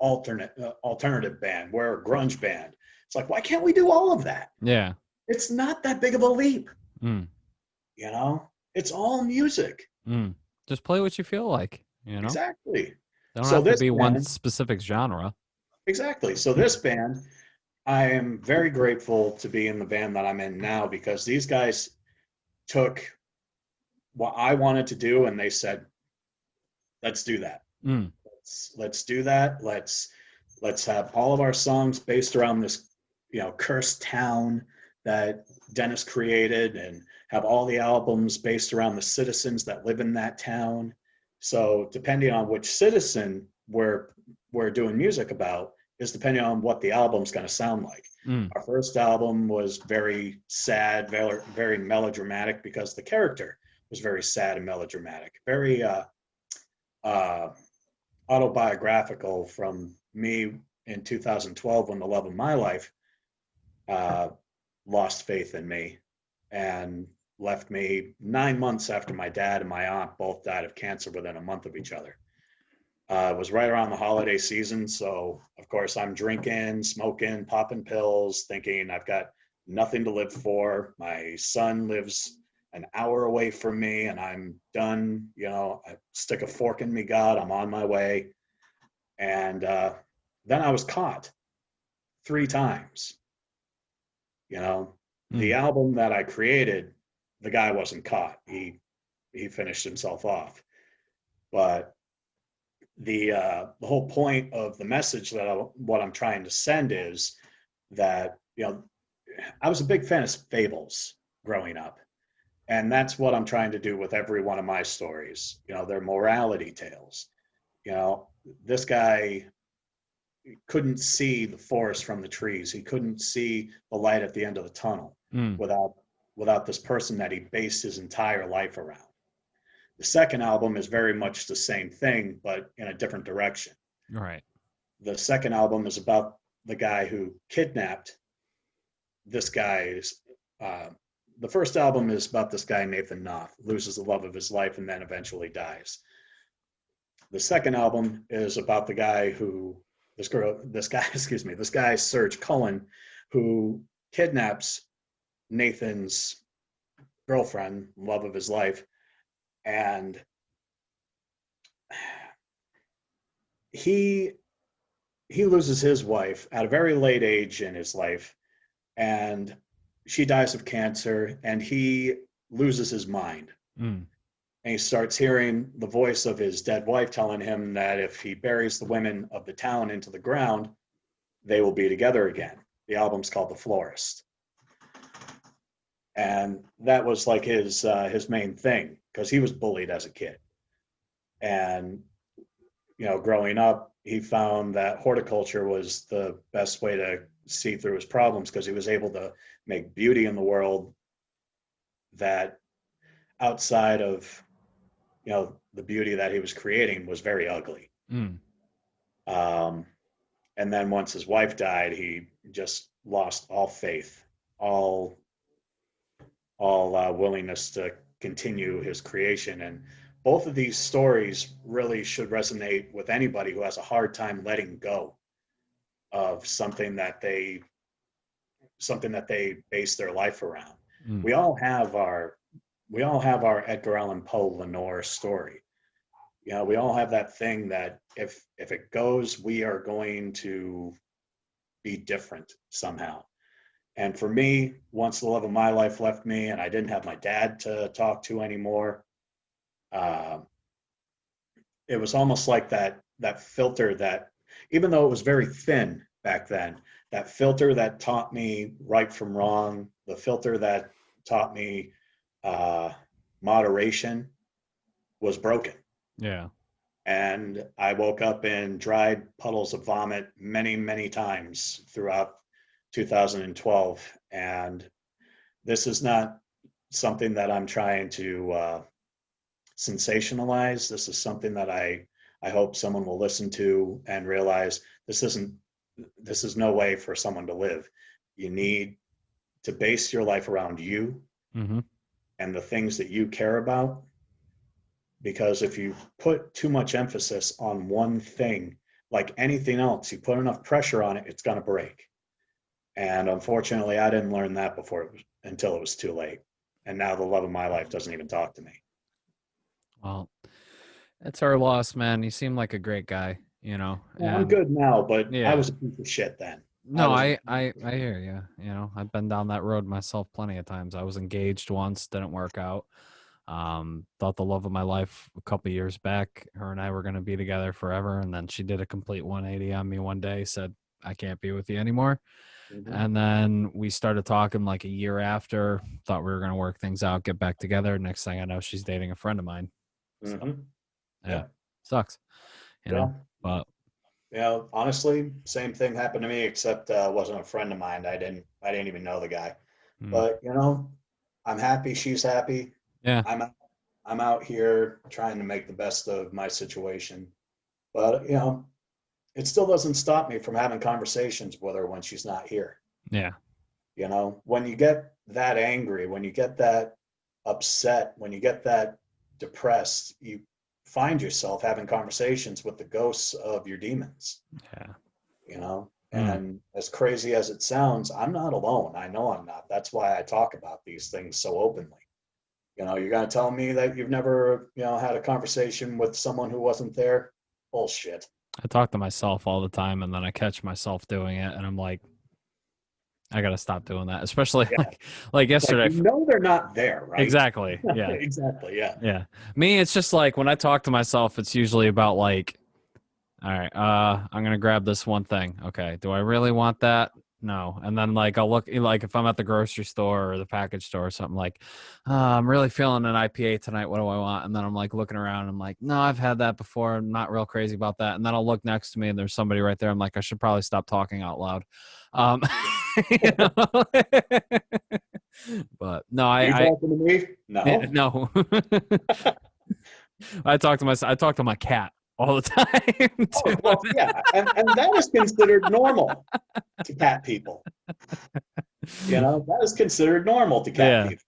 alternative band, we're a grunge band. It's like, why can't we do all of that? Yeah. It's not that big of a leap, Mm. you know. It's all music. Mm. Just play what you feel like. Exactly. They don't So have to this be one band, specific genre. exactly. So this band, I am very grateful to be in the band that I'm in now because these guys took what I wanted to do and they said, let's do that. Mm. Let's do that. Let's have all of our songs based around this, cursed town that Dennis created and have all the albums based around the citizens that live in that town. So depending on which citizen we're doing music about is depending on what the album's going to sound like. Mm. Our first album was very sad, very melodramatic because the character was very sad and melodramatic, very uh, autobiographical from me in 2012 when the love of my life uh, lost faith in me and left me 9 months after my dad and my aunt both died of cancer within a month of each other. It was right around the holiday season. So, of course, I'm drinking, smoking, popping pills, thinking I've got nothing to live for. My son lives an hour away from me and I'm done. I stick a fork in me, God, I'm on my way. And then I was caught 3 times. You know, the Mm. album that I created, the guy wasn't caught. He finished himself off. But the whole point of the message that what I'm trying to send is that, I was a big fan of fables growing up, and that's what I'm trying to do with every one of my stories. They're morality tales. You know, this guy couldn't see the forest from the trees. He couldn't see the light at the end of the tunnel Mm. without this person that he based his entire life around. The second album is very much the same thing, but in a different direction. Right. The second album is about the guy who kidnapped this guy's. Uh, the first album is about this guy Nathan Knopf loses the love of his life and then eventually dies. The second album is about the guy who this guy, excuse me, this guy Serge Cullen, who kidnaps Nathan's girlfriend, love of his life, and he he loses his wife at a very late age in his life, and she dies of cancer, and he loses his mind. Mm. And he starts hearing the voice of his dead wife telling him that if he buries the women of the town into the ground, they will be together again. The album's called The Florist. And that was like his main thing, because he was bullied as a kid. And growing up, he found that horticulture was the best way to see through his problems, because he was able to make beauty in the world that outside of the beauty that he was creating was very ugly. Mm. Um, and then once his wife died, he just lost all faith, all willingness to continue his creation. And both of these stories really should resonate with anybody who has a hard time letting go of something that they base their life around. Mm. We all have our Edgar Allan Poe Lenore story. We all have that thing that if it goes, we are going to be different somehow. And for me, once the love of my life left me and I didn't have my dad to talk to anymore, uh, it was almost like that filter that, even though it was very thin back then, that filter that taught me right from wrong, the filter that taught me uh, moderation, was broken. Yeah. And I woke up in dried puddles of vomit many, many times throughout 2012. And this is not something that I'm trying to sensationalize. This is something that I hope someone will listen to and realize this is no way for someone to live. You need to base your life around you Mm-hmm. and the things that you care about. Because if you put too much emphasis on one thing, like anything else, you put enough pressure on it, it's going to break. And unfortunately, I didn't learn that until it was too late. And now the love of my life doesn't even talk to me. Well, it's our loss, man. You seem like a great guy, Well, I'm and good now, but I yeah. was a piece of shit then. I No, was. I hear you. I've been down that road myself plenty of times. I was engaged once, didn't work out. Thought the love of my life a couple years back. Her and I were going to be together forever, and then she did a complete 180 on me one day. Said, "I can't be with you anymore." Mhm. And then we started talking like a year after. Thought we were going to work things out, get back together. Next thing I know, she's dating a friend of mine. So yeah, Yeah. sucks, Yeah. But Honestly, same thing happened to me, except it wasn't a friend of mine. I didn't even know the guy. mm, But I'm happy. She's happy. yeah, I'm I'm out here trying to make the best of my situation. But it still doesn't stop me from having conversations with her when she's not here. yeah, When you get that angry, when you get that upset, when you get that depressed, you find yourself having conversations with the ghosts of your demons. yeah. Mm. And as crazy as it sounds, I'm not alone. I know I'm not. That's why I talk about these things so openly. You're going to tell me that you've never, had a conversation with someone who wasn't there? Bullshit. I talk to myself all the time, and then I catch myself doing it, and I'm like, I gotta stop doing that, especially Yeah. like It's like, yesterday. they're not there, right? Exactly. Yeah. Exactly. Yeah. Yeah. Me, it's just like when I talk to myself, it's usually about like, all right, I'm gonna grab this one thing. Okay, do I really want that? No. And then like I'll look like if I'm at the grocery store or the package store or something like, I'm really feeling an IPA tonight. What do I want? And then I'm like looking around. And I'm like, no, I've had that before. I'm not real crazy about that. And then I'll look next to me and there's somebody right there. I'm like, I should probably stop talking out loud. Um, you know? But no, You I talking to me? No. no. I talk to my cat all the time Oh, too. well, yeah, and that is considered normal to cat people. That is considered normal to cat Yeah, people.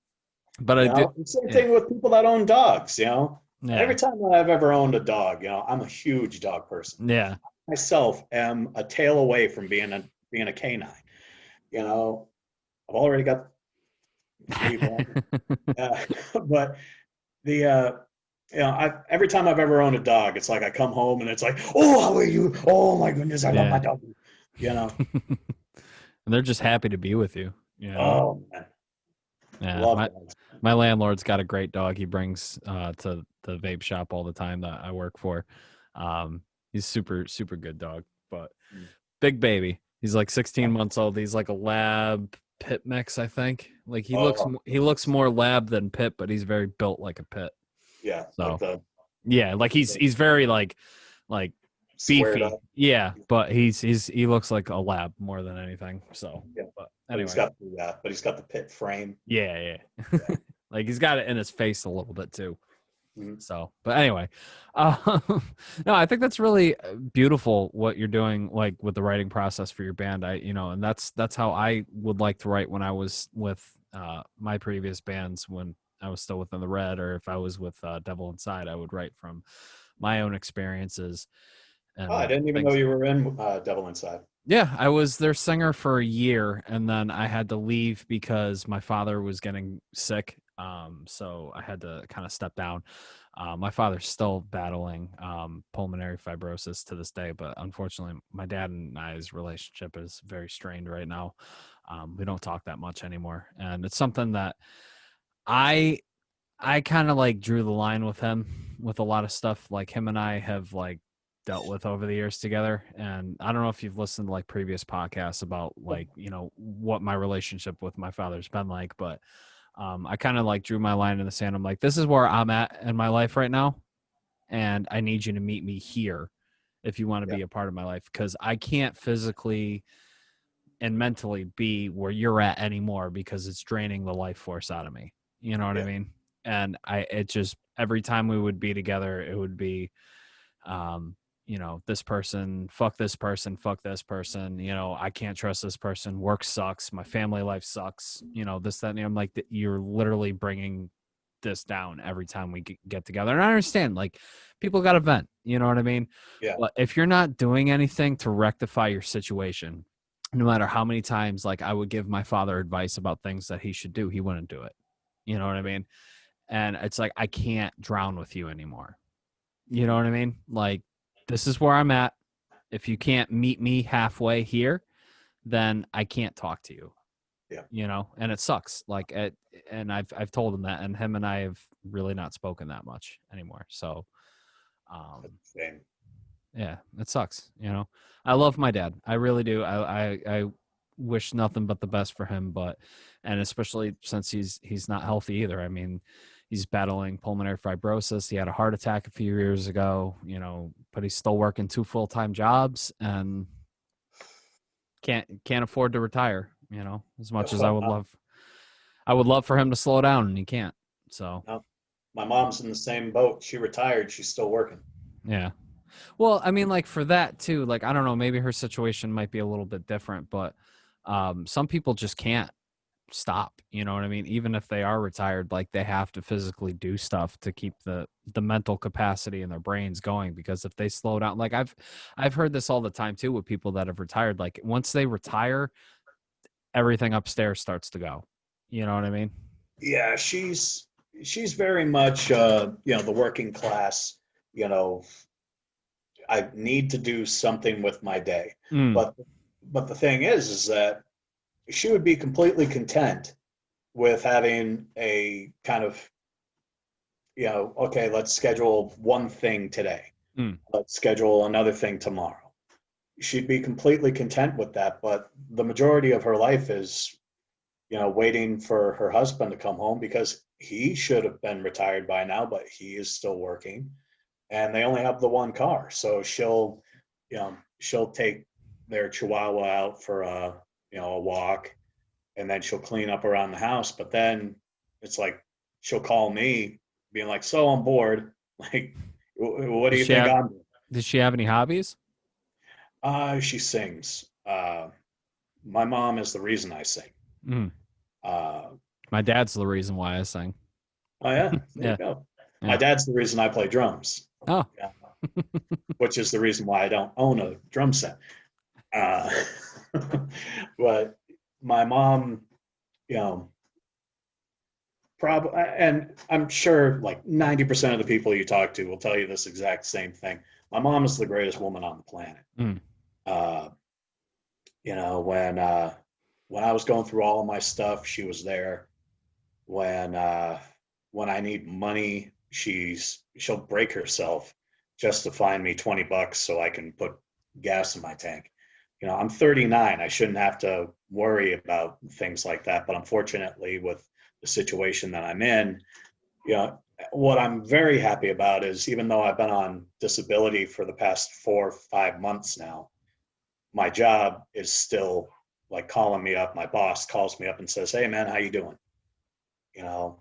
but I do. And same Yeah, thing with people that own dogs. yeah, Every time that I've ever owned a dog, I'm a huge dog person. yeah. Myself am a tail away from being a canine. I've already got 3 born. But the every time I've ever owned a dog, it's like I come home and it's like, oh, how are you? Oh my goodness, I love Yeah. my dog. You know, And they're just happy to be with you. oh man, Yeah. love My dogs. my landlord's got a great dog. He brings to the vape shop all the time that I work for. He's super good dog, but big baby. He's like 16 months old. He's like a lab pit mix, I think. Like Oh, he looks more lab than pit, but he's very built like a pit. yeah, like So the, yeah, like the he's very like squared beefy. up. Yeah, but he looks like a lab more than anything. So, Yeah, but but anyway, he's got the pit frame. yeah. Yeah. Like he's got it in his face a little bit too. Mhm. So, but anyway, uh, no, I think that's really beautiful what you're doing, like with the writing process for your band. And that's how I would like to write when I was with my previous bands when I was still within the Red, or if I was with Devil Inside, I would write from my own experiences Oh, I and didn't even know things. you were in Devil Inside. Yeah, I was their singer for a year, and then I had to leave because my father was getting sick. So I had to kind of step down. My father's still battling pulmonary fibrosis to this day, but unfortunately, my dad and I's relationship is very strained right now. We don't talk that much anymore, and it's something that I I kind of like drew the line with him with a lot of stuff. Like him and I have like dealt with over the years together. And I don't know if you've listened to like previous podcasts about like, what my relationship with my father's been like, but I kind of like drew my line in the sand. I'm like, this is where I'm at in my life right now. And I need you to meet me here if you want to Yeah, be a part of my life, because I can't physically and mentally be where you're at anymore because it's draining the life force out of me. You know what I yeah, mean? And it just, every time we would be together, it would be, um, this person, fuck this person, I can't trust this person. Work sucks. My family life sucks. This, that, and I'm like, you're literally bringing this down every time we get together. And I understand, like, people got to vent. You know what I mean? yeah, But if you're not doing anything to rectify your situation, no matter how many times, like, I would give my father advice about things that he should do, he wouldn't do it. You know what I mean? And it's like, I can't drown with you anymore. You know what I mean? Like, this is where I'm at. If you can't meet me halfway here, then I can't talk to you. yeah. And it sucks. Like, and I've told him that, and him and I have really not spoken that much anymore. So, That's um, a shame. yeah, it sucks. I love my dad. I really do. I wish nothing but the best for him, and especially since he's not healthy either. I mean, he's battling pulmonary fibrosis. He had a heart attack a few years ago, but he's still working 2 full-time jobs and can't afford to retire, as much as I would love. I would love for him to slow down, and he can't. So, No, my mom's in the same boat. She retired. She's still working. yeah. Well, I mean, like for that too, like I don't know, maybe her situation might be a little bit different, but some people just can't stop. You know what I mean? Even if they are retired, like they have to physically do stuff to keep the mental capacity in their brains going. Because if they slow down, like I've heard this all the time too with people that have retired. Like once they retire, everything upstairs starts to go. You know what I mean? Yeah, she's very much the working class. You know, I need to do something with my day. Mm, But the thing is that she would be completely content with having a kind of, okay, let's schedule one thing today. Mm. Let's schedule another thing tomorrow. She'd be completely content with that. But the majority of her life is, waiting for her husband to come home because he should have been retired by now, but he is still working. And they only have the one car. So she'll take their Chihuahua out for a walk, and then she'll clean up around the house. But then it's like she'll call me, being like, "So I'm bored. Like, what do Does you she think have I'm doing?" Does she have any hobbies? She sings. My mom is the reason I sing. Mm. Uh, My dad's the reason why I sing. oh yeah, there you Yeah. go. My Yeah. dad's the reason I play drums. Oh. Yeah. Which is the reason why I don't own a drum set. Uh, but my mom, you know, and I'm sure like 90% of the people you talk to will tell you this exact same thing. My mom is the greatest woman on the planet. Mm. Uh, when I was going through all of my stuff, she was there. When I need money, she'll break herself just to find me $20 so I can put gas in my tank. I'm 39. I shouldn't have to worry about things like that, but unfortunately, with the situation that I'm in, you know, what I'm very happy about is even though I've been on disability for the past 4 or 5 months now, my job is still like calling me up. My boss calls me up and says, "Hey man, how you doing?" You know,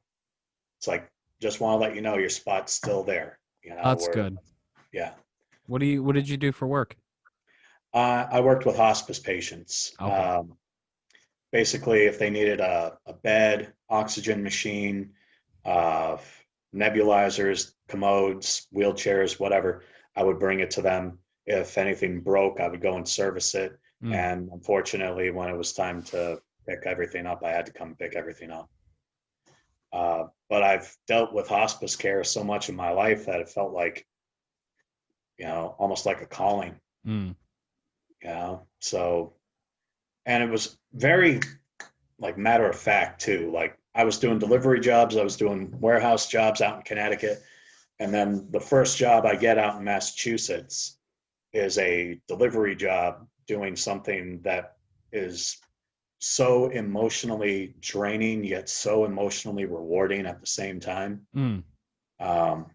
it's like, just want to let you know your spot's still there. That's Where, good. yeah. What did you do for work? I worked with hospice patients. Okay. Basically, if they needed a bed, oxygen machine, uh, nebulizers, commodes, wheelchairs, whatever, I would bring it to them. If anything broke, I would go and service it. Mm. And unfortunately, when it was time to pick everything up, I had to come pick everything up. But I've dealt with hospice care so much in my life that it felt like, almost like a calling, Mm. So, and it was very like matter of fact too. Like I was doing delivery jobs, I was doing warehouse jobs out in Connecticut. And then the first job I get out in Massachusetts is a delivery job doing something that is so emotionally draining, yet so emotionally rewarding at the same time. Mm. Um,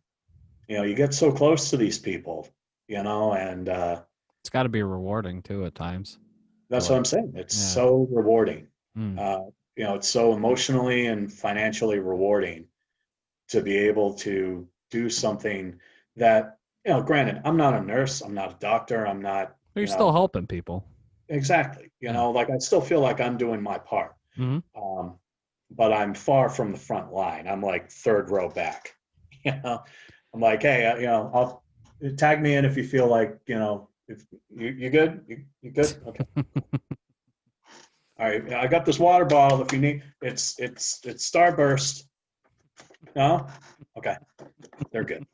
you get so close to these people, and It's got to be rewarding too at times. To that's what like, I'm saying. It's yeah. so rewarding. Mm. It's so emotionally and financially rewarding to be able to do something that, granted, I'm not a nurse, I'm not a doctor, I'm not, But you're still helping people. exactly, Yeah. like I still feel like I'm doing my part. Mm-hmm. But I'm far from the front line. I'm like third row back. I'm like, hey, I'll tag me in if you feel like, if you good, you good, okay. All right, I got this water bottle. If you need, it's Starburst. No, okay, they're good.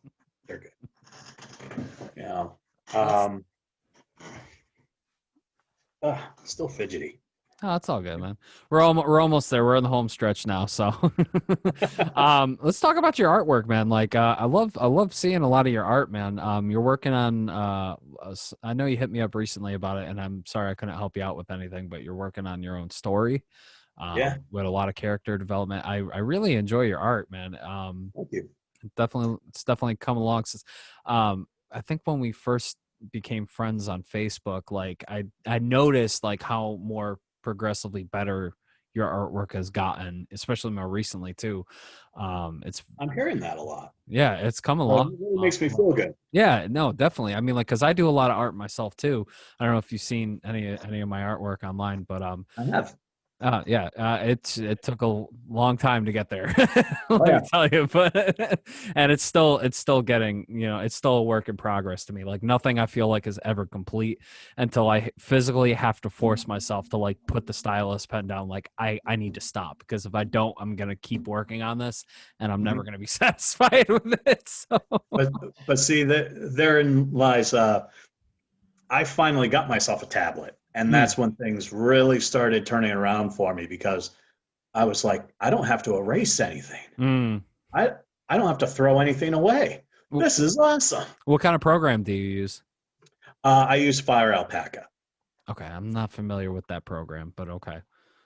They're good. Um, still fidgety. Oh, that's all good, man. We're almost there. We're in the home stretch now, so let's talk about your artwork, man. Like I love seeing a lot of your art, man. You're working on I know you hit me up recently about it, and I'm sorry I couldn't help you out with anything, but you're working on your own story. Yeah, With a lot of character development. I really enjoy your art, man. thank you. It's definitely come along since I think when we first became friends on Facebook, like I noticed like how more progressively better your artwork has gotten, especially more recently too. It's I'm hearing that a lot. Yeah, it's come So it along. really makes me feel good. Yeah, no, definitely. I mean, like, cause I do a lot of art myself too. I don't know if you've seen any of my artwork online, but I have. yeah, it took a long time to get there. Oh Let me yeah. tell you, but and it's still getting, it's still a work in progress to me. Like nothing I feel like is ever complete until I physically have to force myself to like put the stylus pen down. Like I need to stop because if I don't, I'm gonna keep working on this and I'm never Mhm. gonna be satisfied with it. So But see that therein lies. I finally got myself a tablet. And that's when things really started turning around for me because I was like, I don't have to erase anything. Mm. I I don't have to throw anything away. This is awesome. What kind of program do you use? I use Fire Alpaca. Okay, I'm not familiar with that program, but okay.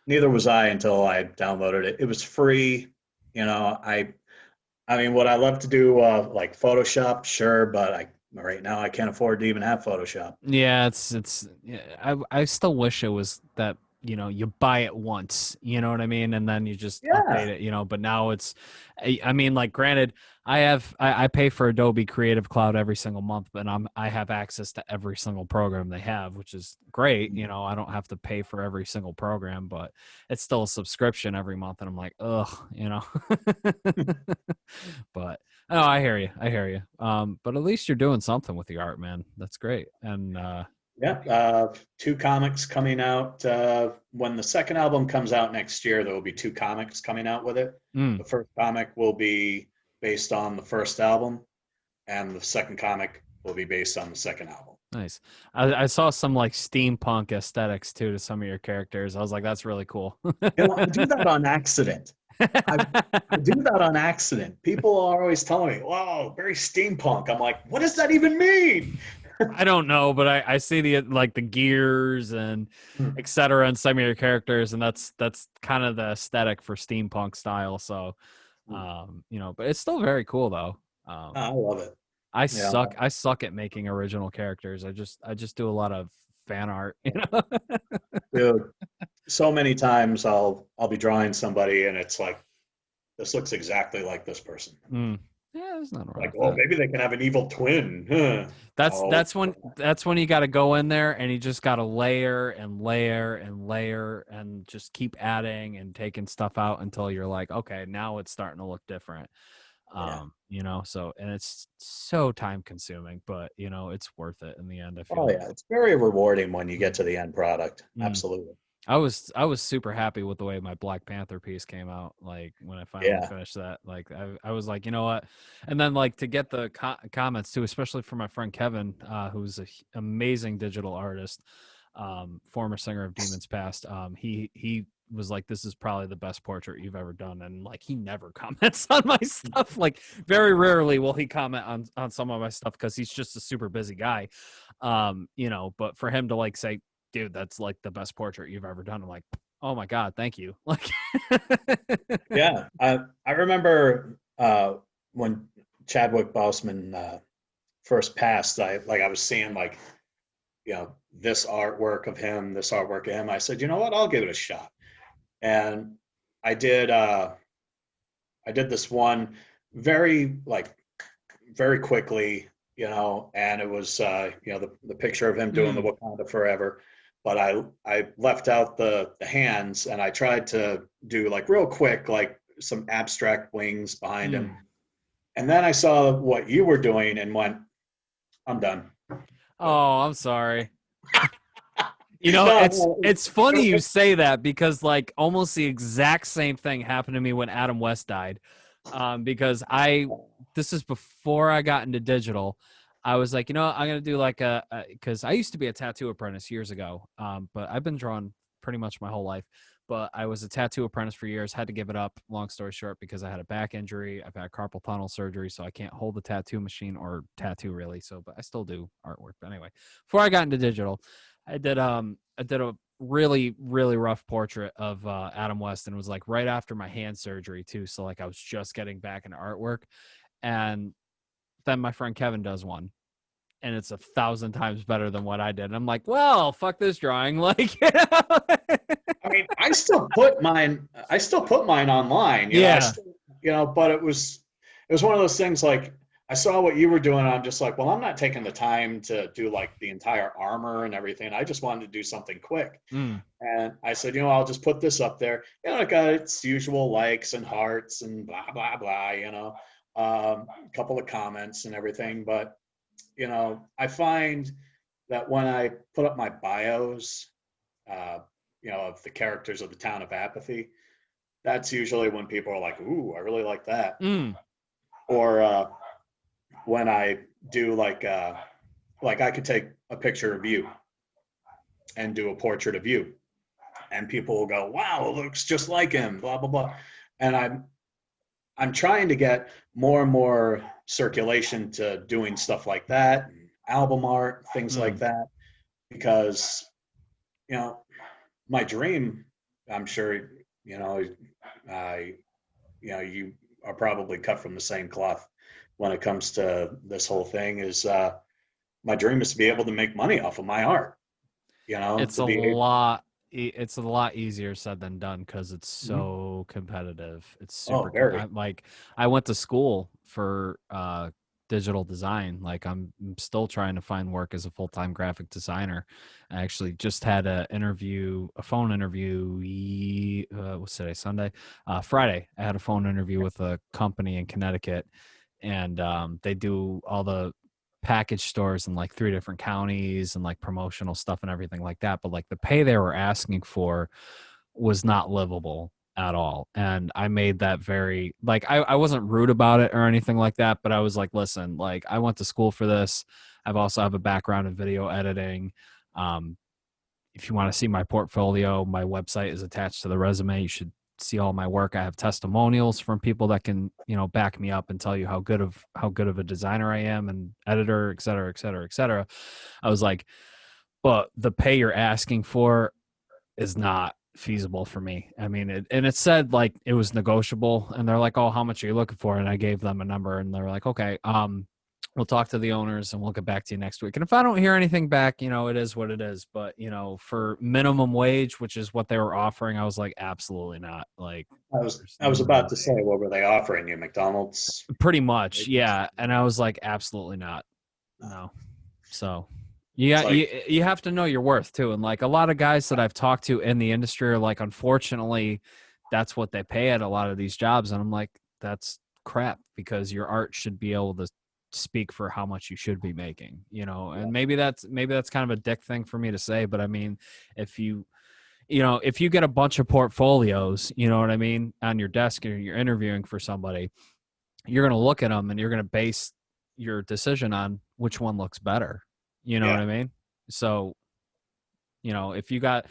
Neither was I until I downloaded it. It was free. I mean, would I love to do like Photoshop? Sure, but right now I can't afford to even have Photoshop. Yeah, it's yeah, I still wish it was that, you buy it once, you know what I mean, and then you just update Yeah, it, but now it's I mean, like, granted, I pay for Adobe Creative Cloud every single month, but I have access to every single program they have, which is great. I don't have to pay for every single program, but it's still a subscription every month, and I'm like, ugh. But oh, I hear you. I hear you. But at least you're doing something with the art, man. That's great. And yeah. Two comics coming out. When the second album comes out next year, there will be two comics coming out with it. mm, The first comic will be based on the first album, and the second comic will be based on the second album. nice. I saw some like steampunk aesthetics too to some of your characters. I was like, that's really cool. I do that on accident. I do that on accident. People are always telling me, "Wow, very steampunk." I'm like, "What does that even mean?" I don't know, but I see the gears and Hmm. etc. and some of your characters, and that's kind of the aesthetic for steampunk style. So, but it's still very cool though. I love it. I Yeah, suck. I suck at making original characters. I just do a lot of fan art. dude. So many times I'll be drawing somebody and it's like, this looks exactly like this person. Mm. Yeah, there's nothing wrong Like, with oh, that. maybe they can have an evil twin. Huh. That's Oh, that's when that's when you got to go in there and you just got to layer and layer and layer and just keep adding and taking stuff out until you're like, okay, now it's starting to look different. yeah. So, and it's so time consuming, but it's worth it in the end, I feel Oh, like. yeah. It's very rewarding when you get Mm. to the end product. Mm. Absolutely. I was super happy with the way my Black Panther piece came out. Like when I finally Yeah. finished that, like I was like, you know what? And then like to get the comments too, especially from my friend Kevin, who's an amazing digital artist, former singer of Demons Past. He was like, this is probably the best portrait you've ever done, and like he never comments on my stuff. Like very rarely will he comment on some of my stuff because he's just a super busy guy. But for him to like say, dude, that's like the best portrait you've ever done. I'm like, oh my God, thank you. Like, Yeah. I remember when Chadwick Boseman first passed, I was seeing like, this artwork of him, this artwork of him. I said, you know what? I'll give it a shot. And I did I did this one very very quickly, and it was the picture of him doing the mm, Wakanda Forever. But I left out the hands and I tried to do like real quick, like some abstract wings behind him. mm. And then I saw what you were doing and went, I'm done. Oh, I'm sorry. No, It's funny you say that because like almost the exact same thing happened to me when Adam West died. Because this is before I got into digital. I was like, I'm gonna do like because I used to be a tattoo apprentice years ago. But I've been drawing pretty much my whole life. But I was a tattoo apprentice for years, had to give it up, long story short, because I had a back injury. I've had carpal tunnel surgery, so I can't hold the tattoo machine or tattoo really. So, but I still do artwork. But anyway, before I got into digital, I did a really, really rough portrait of Adam West, and it was like right after my hand surgery too. So like I was just getting back into artwork. And then my friend Kevin does one, and it's 1,000 times better than what I did. And I'm like, well, fuck this drawing. Like, I mean, I still put mine online, yeah. but it was one of those things like I saw what you were doing. And I'm just like, well, I'm not taking the time to do like the entire armor and everything. I just wanted to do something quick. Mm, And I said, I'll just put this up there. It got its usual likes and hearts and blah, blah, blah, a couple of comments and everything. But, I find that when I put up my bios, uh, of the characters of the town of Apathy, that's usually when people are like, ooh, I really like that. mm, Or when I do like I could take a picture of you and do a portrait of you. And people will go, wow, it looks just like him, blah, blah, blah. And I'm trying to get more and more circulation to doing stuff like that, album art, things like that, because, you know, my dream, I'm sure, you know, you are probably cut from the same cloth when it comes to this whole thing is, my dream is to be able to make money off of my art, you know, It's to a be able. lot. It's a lot easier said than done because it's Mhm. so competitive. It's Oh, super. very. I went to school for digital design. Like I'm still trying to find work as a full-time graphic designer. I actually just had a phone interview. What's today? Sunday, Friday. I had a phone interview with a company in Connecticut, and they do all the package stores in like 3 different counties and like promotional stuff and everything like that. But like the pay they were asking for was not livable at all. And I made that very like I wasn't rude about it or anything like that, but I was like, listen, like I went to school for this. I've also have a background in video editing. Um, if you want to see my portfolio, my website is attached to the resume. You should see all my work. I have testimonials from people that can, you know, back me up and tell you how good of a designer I am and editor, et cetera, et cetera, et cetera. I was like, but the pay you're asking for is not feasible for me. I mean, it said like it was negotiable, and they're like, "Oh, how much are you looking for?" And I gave them a number, and they're like, "Okay, we'll talk to the owners, and we'll get back to you next week." And if I don't hear anything back, you know, it is what it is. But you know, for minimum wage, which is what they were offering, I was like, absolutely not. Like, there's I was no about to way. say, what were they offering you? McDonald's? Pretty much, yeah. And I was like, absolutely not. No. So It's like, you have to know your worth too. And like a lot of guys that I've talked to in the industry are like, unfortunately, that's what they pay at a lot of these jobs. And I'm like, that's crap because your art should be able to speak for how much you should be making, you know. And maybe that's kind of a dick thing for me to say, but I mean, if if you get a bunch of portfolios, you know what I mean, on your desk and you're interviewing for somebody, you're going to look at them and you're going to base your decision on which one looks better. You know what yeah, I mean? So, if you got,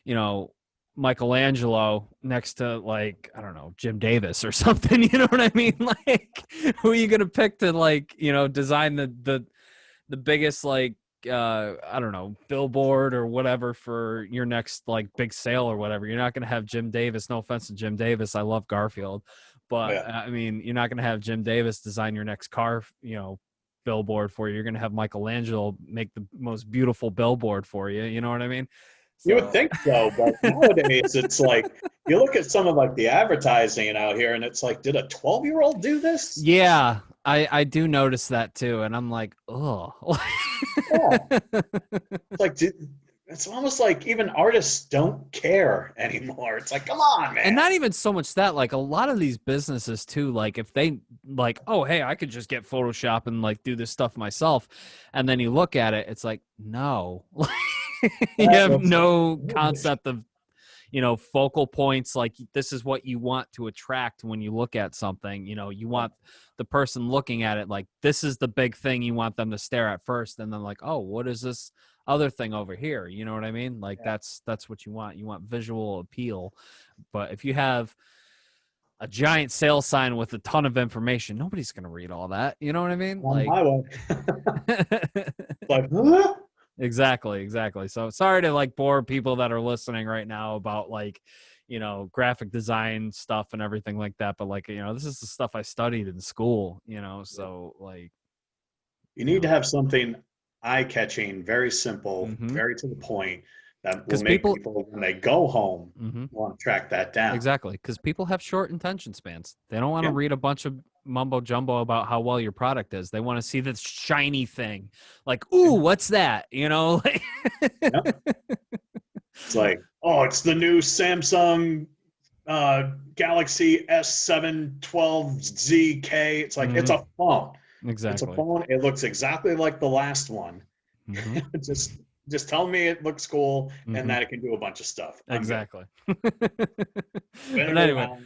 you know, Michelangelo next to like, I don't know, Jim Davis or something, you know what I mean? Like, who are you going to pick to like, design the biggest like I don't know, billboard or whatever for your next like big sale or whatever? You're not going to have Jim Davis. No offense to Jim Davis, I love Garfield, but yeah. I mean, you're not going to have Jim Davis design your next car, billboard for you. You're going to have Michelangelo make the most beautiful billboard for you. You know what I mean? You would So think so, but nowadays it's like you look at some of like the advertising out here, and it's like, did a 12-year-old do this? yeah, I do notice that too, and I'm like, oh. Yeah, it's like it's almost like even artists don't care anymore. It's like, come on, And man. not even so much that, like a lot of these businesses too, like if they like, oh hey, I could just get Photoshop and like do this stuff myself, and then you look at it, it's like, no. You That have looks like no garbage. concept of, focal points. Like this is what you want to attract when you look at something. You Yeah, want the person looking at it like this is the big thing you want them to stare at first, and then like, oh, what is this other thing over here? You know what I mean? Like yeah. that's what you want. You want visual appeal. But if you have a giant sales sign with a ton of information, nobody's going to read all that. You know what I mean? On Like, my way. Like, huh? exactly. So sorry to like bore people that are listening right now about like, graphic design stuff and everything like that. But like, this is the stuff I studied in school, so like, You you need to know, have something eye-catching, very simple, mm-hmm. very to the point that will Because make people, people, when they go home, mm-hmm. want to track that down. Exactly, because people have short attention spans. They don't want to Yeah. read a bunch of mumbo jumbo about how well your product is. They want to see this shiny thing, like, ooh, Yeah. what's that? Yeah. It's like, oh, it's the new Samsung Galaxy S7 12ZK. It's like, it's Hmm. a phone. It's a Exactly. phone. It looks exactly like the last one. Hmm. just just tell me it looks cool and Hmm. that it can do a bunch of stuff. I'm good. Exactly. Spin But it anyway, around.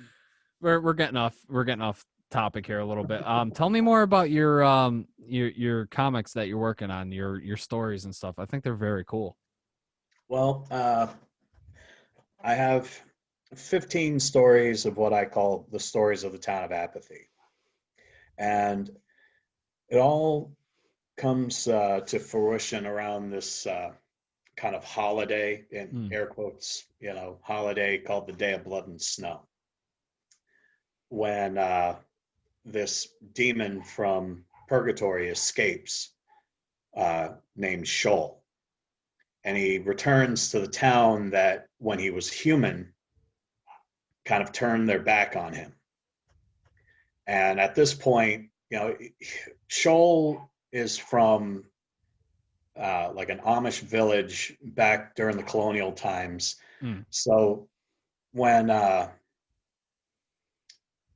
we're getting off topic here a little bit. Tell me more about your comics that you're working on, your stories and stuff. I think they're very cool. Well, I have 15 stories of what I call the stories of the town of Apathy. And it all comes to fruition around this kind of holiday, in Mm. air quotes, holiday called the Day of Blood and Snow, when this demon from purgatory escapes, named Shoal. And he returns to the town that when he was human kind of turned their back on him. And at this point, Shoal is from like an Amish village back during the colonial times. Mm. So when uh,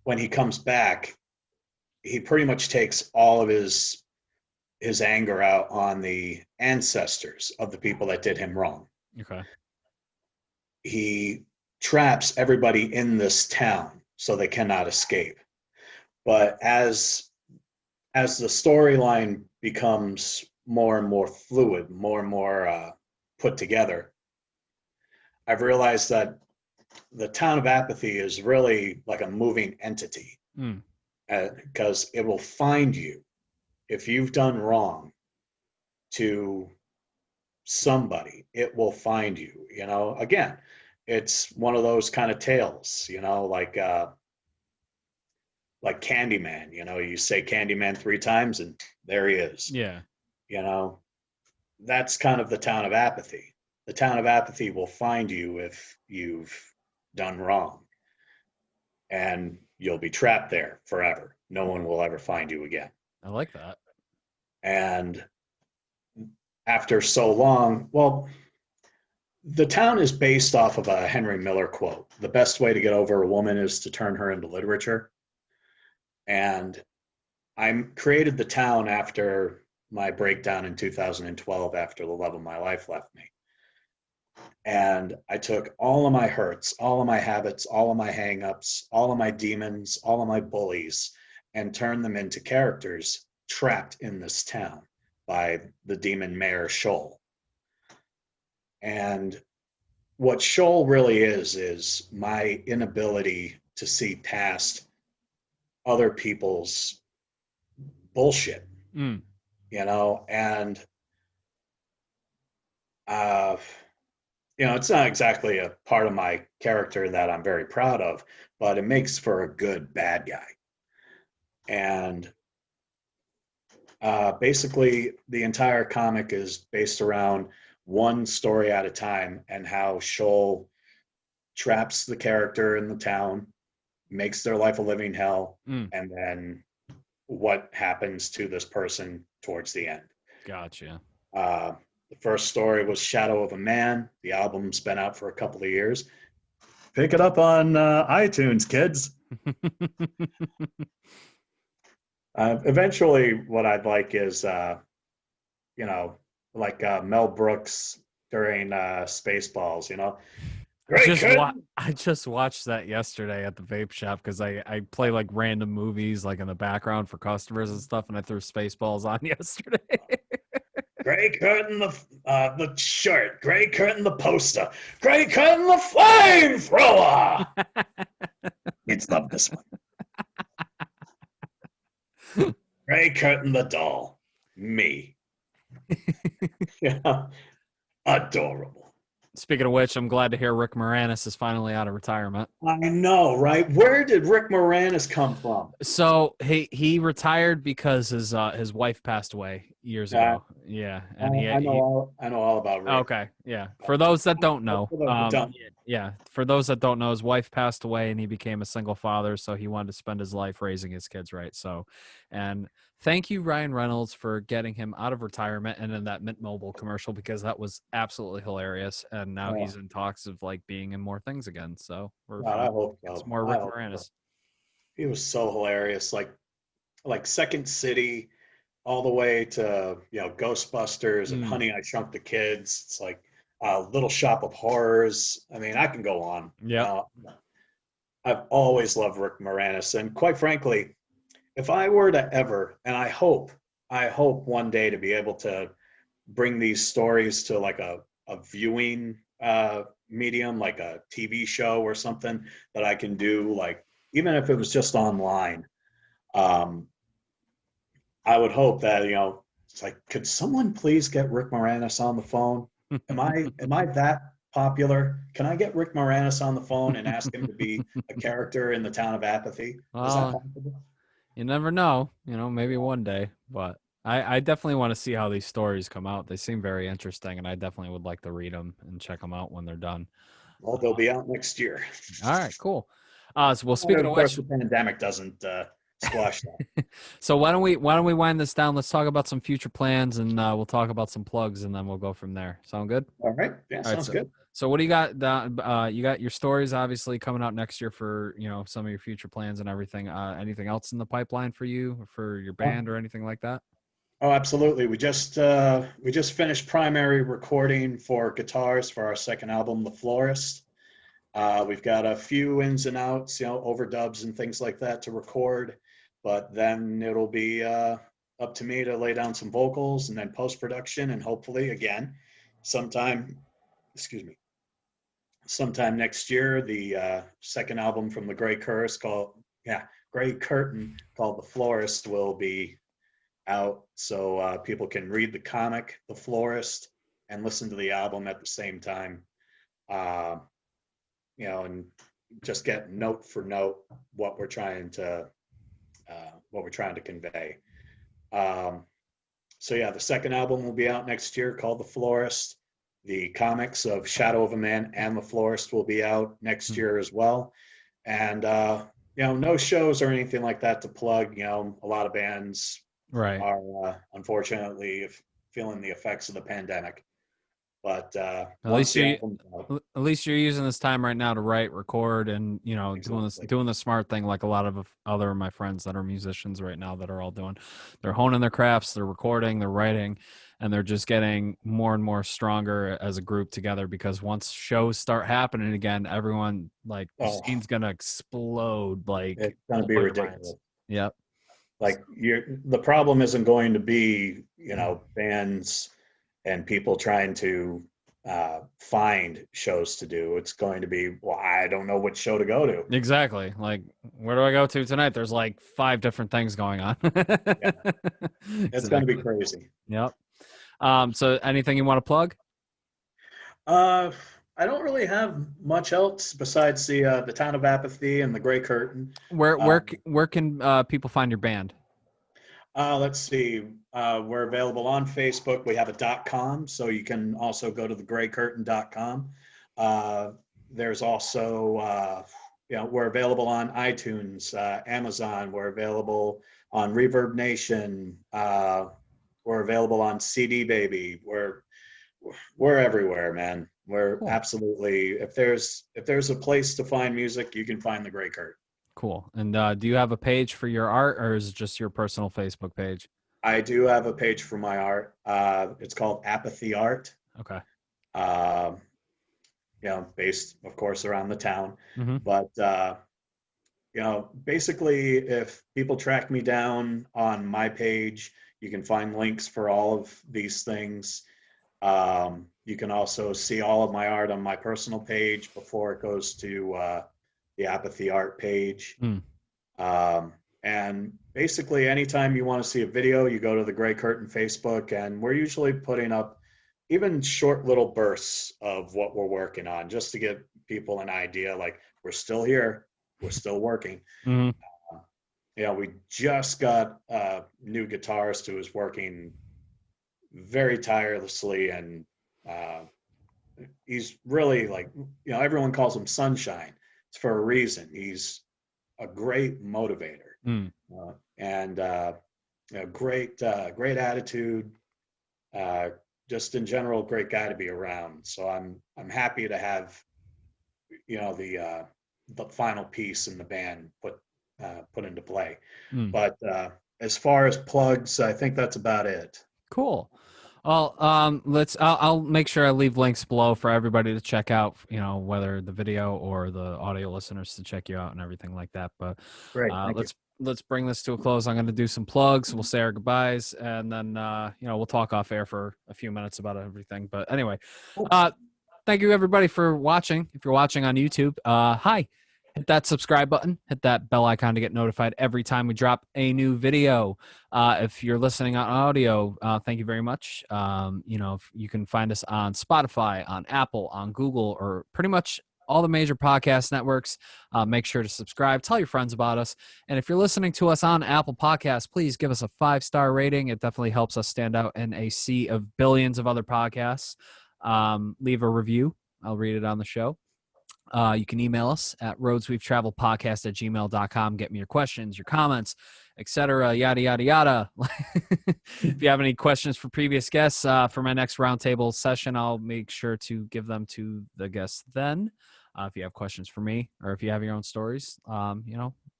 when he comes back, he pretty much takes all of his anger out on the ancestors of the people that did him wrong. Okay. He traps everybody in this town so they cannot escape. But as the storyline becomes more and more fluid, more and more put together, I've realized that the town of Apathy is really like a moving entity, Mm. because it will find you if you've done wrong to somebody. It will find you. Again, it's one of those kind of tales. Like Candyman. You say Candyman 3 times, and there he is. Yeah. You know, that's kind of the town of Apathy. The town of Apathy will find you if you've done wrong, and you'll be trapped there forever. No one will ever find you again. I like that. And after so long, well, the town is based off of a Henry Miller quote: "The best way to get over a woman is to turn her into literature." And I created the town after my breakdown in 2012, after the love of my life left me. And I took all of my hurts, all of my habits, all of my hangups, all of my demons, all of my bullies, and turned them into characters trapped in this town by the demon mayor Shoal. And what Shoal really is my inability to see past other people's bullshit, Mm. and uh, it's not exactly a part of my character that I'm very proud of, but it makes for a good bad guy. And basically, the entire comic is based around one story at a time, and how Shoal traps the character in the town, makes their life a living hell, Mm. and then what happens to this person towards the end. Gotcha. The first story was Shadow of a Man. The album's been out for a couple of years. Pick it up on iTunes, kids. Eventually, what I'd like is, like Mel Brooks during Spaceballs. Great curtain. I just watched that yesterday at the vape shop because I play like random movies like in the background for customers and stuff, and I threw Spaceballs on yesterday. Gray curtain, the shirt. Gray curtain, the poster. Gray curtain, the flamethrower. Kids love this one. Gray curtain, the doll. Me. Yeah. Adorable. Speaking of which, I'm glad to hear Rick Moranis is finally out of retirement. I know, right? Where did Rick Moranis come from? So he retired because his wife passed away years ago. Yeah, and I know all about Rick. okay, yeah. For those that don't know, Don't. yeah, for those that don't know, his wife passed away and he became a single father, so he wanted to spend his life raising his kids right. So, and thank you, Ryan Reynolds, for getting him out of retirement and in that Mint Mobile commercial, because that was absolutely hilarious. And now he's in talks of like being in more things again. So we're God, I hope it's so. more Rick Moranis. He was so hilarious. Like Second City, all the way to Ghostbusters and Honey, I Shrunk the Kids. It's like Little Shop of Horrors. I mean, I can go on. Yeah. I've always loved Rick Moranis, and quite frankly, if I were to ever, and I hope one day to be able to bring these stories to like a a viewing medium, like a TV show or something that I can do, like even if it was just online. Um, I would hope that, it's like, could someone please get Rick Moranis on the phone? Am I that popular? Can I get Rick Moranis on the phone and ask him to be a character in the town of Apathy? Is that Well, possible? you never know. Maybe one day. But I definitely want to see how these stories come out. They seem very interesting, and I definitely would like to read them and check them out when they're done. Well, they'll be out next year. All right, cool. Well, And speaking of of course, which, the pandemic doesn't squash that. so why don't we wind this down? Let's talk about some future plans, and we'll talk about some plugs, and then we'll go from there. Sound good? All right. Yeah, All right. sounds good. So what do you got? You got your stories obviously coming out next year for some of your future plans and everything. Anything else in the pipeline for you for your Oh, band or anything like that? oh, absolutely. We just finished primary recording for guitars for our second album, The Florist. We've got a few ins and outs, overdubs and things like that to record, but then it'll be up to me to lay down some vocals and then post production, and hopefully, again, sometime, excuse me, sometime next year, the second album from the Gray Curtain called The Florist will be out, so people can read the comic, The Florist, and listen to the album at the same time. Uh, and just get note for note what we're trying to convey. Um, so yeah, the second album will be out next year called The Florist. The comics of Shadow of a Man and The Florist will be out next year as well. And no shows or anything like that to plug. A lot of bands Right. are unfortunately feeling the effects of the pandemic. But At once least the you album's out, at least you're using this time right now to write, record, and exactly. doing the smart thing like a lot of other of my friends that are musicians right now that are all doing. They're honing their crafts, they're recording, they're writing, and they're just getting more and more stronger as a group together because once shows start happening again, everyone like the Oh, scene's gonna explode like it's going to be blow your ridiculous. minds. Yep. Like the problem isn't going to be bands and people trying to find shows to do. It's going to be, well, I don't know what show to go to. Exactly. Like, where do I go to tonight? There's like 5 different things going on. Yeah, it's going to be Exactly. crazy. Yep. So anything you want to plug? uh I don't really have much else besides the town of Apathy and the Gray Curtain. Where where um, c- where can people find your band? let's see. We're available on Facebook. We have a .com, so you can also go to thegraycurtain.com. There's also, we're available on iTunes, Amazon. We're available on Reverb Nation. We're available on CD Baby. We're everywhere, man. We're Cool. absolutely. If there's a place to find music, you can find the Gray Curtain. Cool. And do you have a page for your art, or is it just your personal Facebook page? I do have a page for my art. It's called Apathy Art. Okay. Uh, based, of course, around the town. Mm-hmm. But basically, if people track me down on my page, you can find links for all of these things. You can also see all of my art on my personal page before it goes to the Apathy Art page. Mm. And basically, anytime you want to see a video, you go to the Gray Curtain Facebook, and we're usually putting up even short little bursts of what we're working on just to give people an idea, like, we're still here, we're still working. Mm-hmm. We just got a new guitarist who is working very tirelessly, and he's really, like, everyone calls him Sunshine. It's for a reason. He's a great motivator. Mm. And great attitude. Just in general, great guy to be around. So I'm happy to have the final piece in the band put into play. Mm. But as far as plugs, I think that's about it. Cool. Well, I'll make sure I leave links below for everybody to check out, whether the video or the audio listeners to check you out and everything like that. But Great, thank you. let's bring this to a close. I'm going to do some plugs. We'll say our goodbyes, and then we'll talk off air for a few minutes about everything. But anyway, thank you everybody for watching. If you're watching on YouTube, hi. Hit that subscribe button. Hit that bell icon to get notified every time we drop a new video. If you're listening on audio, thank you very much. If you can find us on Spotify, on Apple, on Google, or pretty much all the major podcast networks. Make sure to subscribe. Tell your friends about us. And if you're listening to us on Apple Podcasts, please give us a 5-star rating. It definitely helps us stand out in a sea of billions of other podcasts. Leave a review. I'll read it on the show. You can email us at roadswe'vetravelpodcast@gmail.com. Get me your questions, your comments, etc. Yada, yada, yada. If you have any questions for previous guests for my next roundtable session, I'll make sure to give them to the guests then. If you have questions for me or if you have your own stories,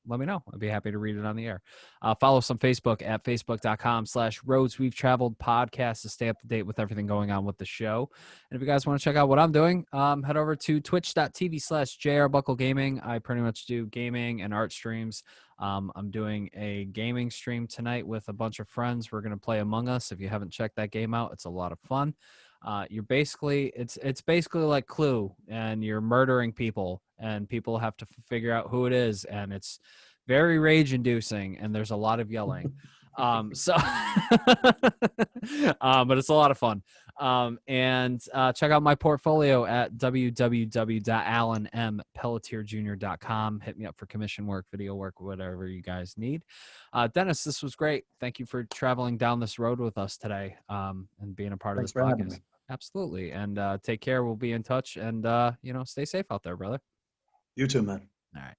let me know. I'd be happy to read it on the air. Follow us on Facebook at facebook.com/roadswe'vetravelpodcast to stay up to date with everything going on with the show. And if you guys want to check out what I'm doing, head over to twitch.tv/jrbucklegaming. I pretty much do gaming and art streams. I'm doing a gaming stream tonight with a bunch of friends. We're going to play Among Us. If you haven't checked that game out, it's a lot of fun. It's basically like Clue, and you're murdering people, and people have to figure out who it is, and it's very rage inducing, and there's a lot of yelling. But it's a lot of fun. And check out my portfolio at www.alanmpelletierjr.com. Hit me up for commission work, video work, whatever you guys need. Dennis, this was great. Thank you for traveling down this road with us today, and being a part of this podcast. Absolutely. And take care. We'll be in touch, and stay safe out there, brother. You too, man. All right.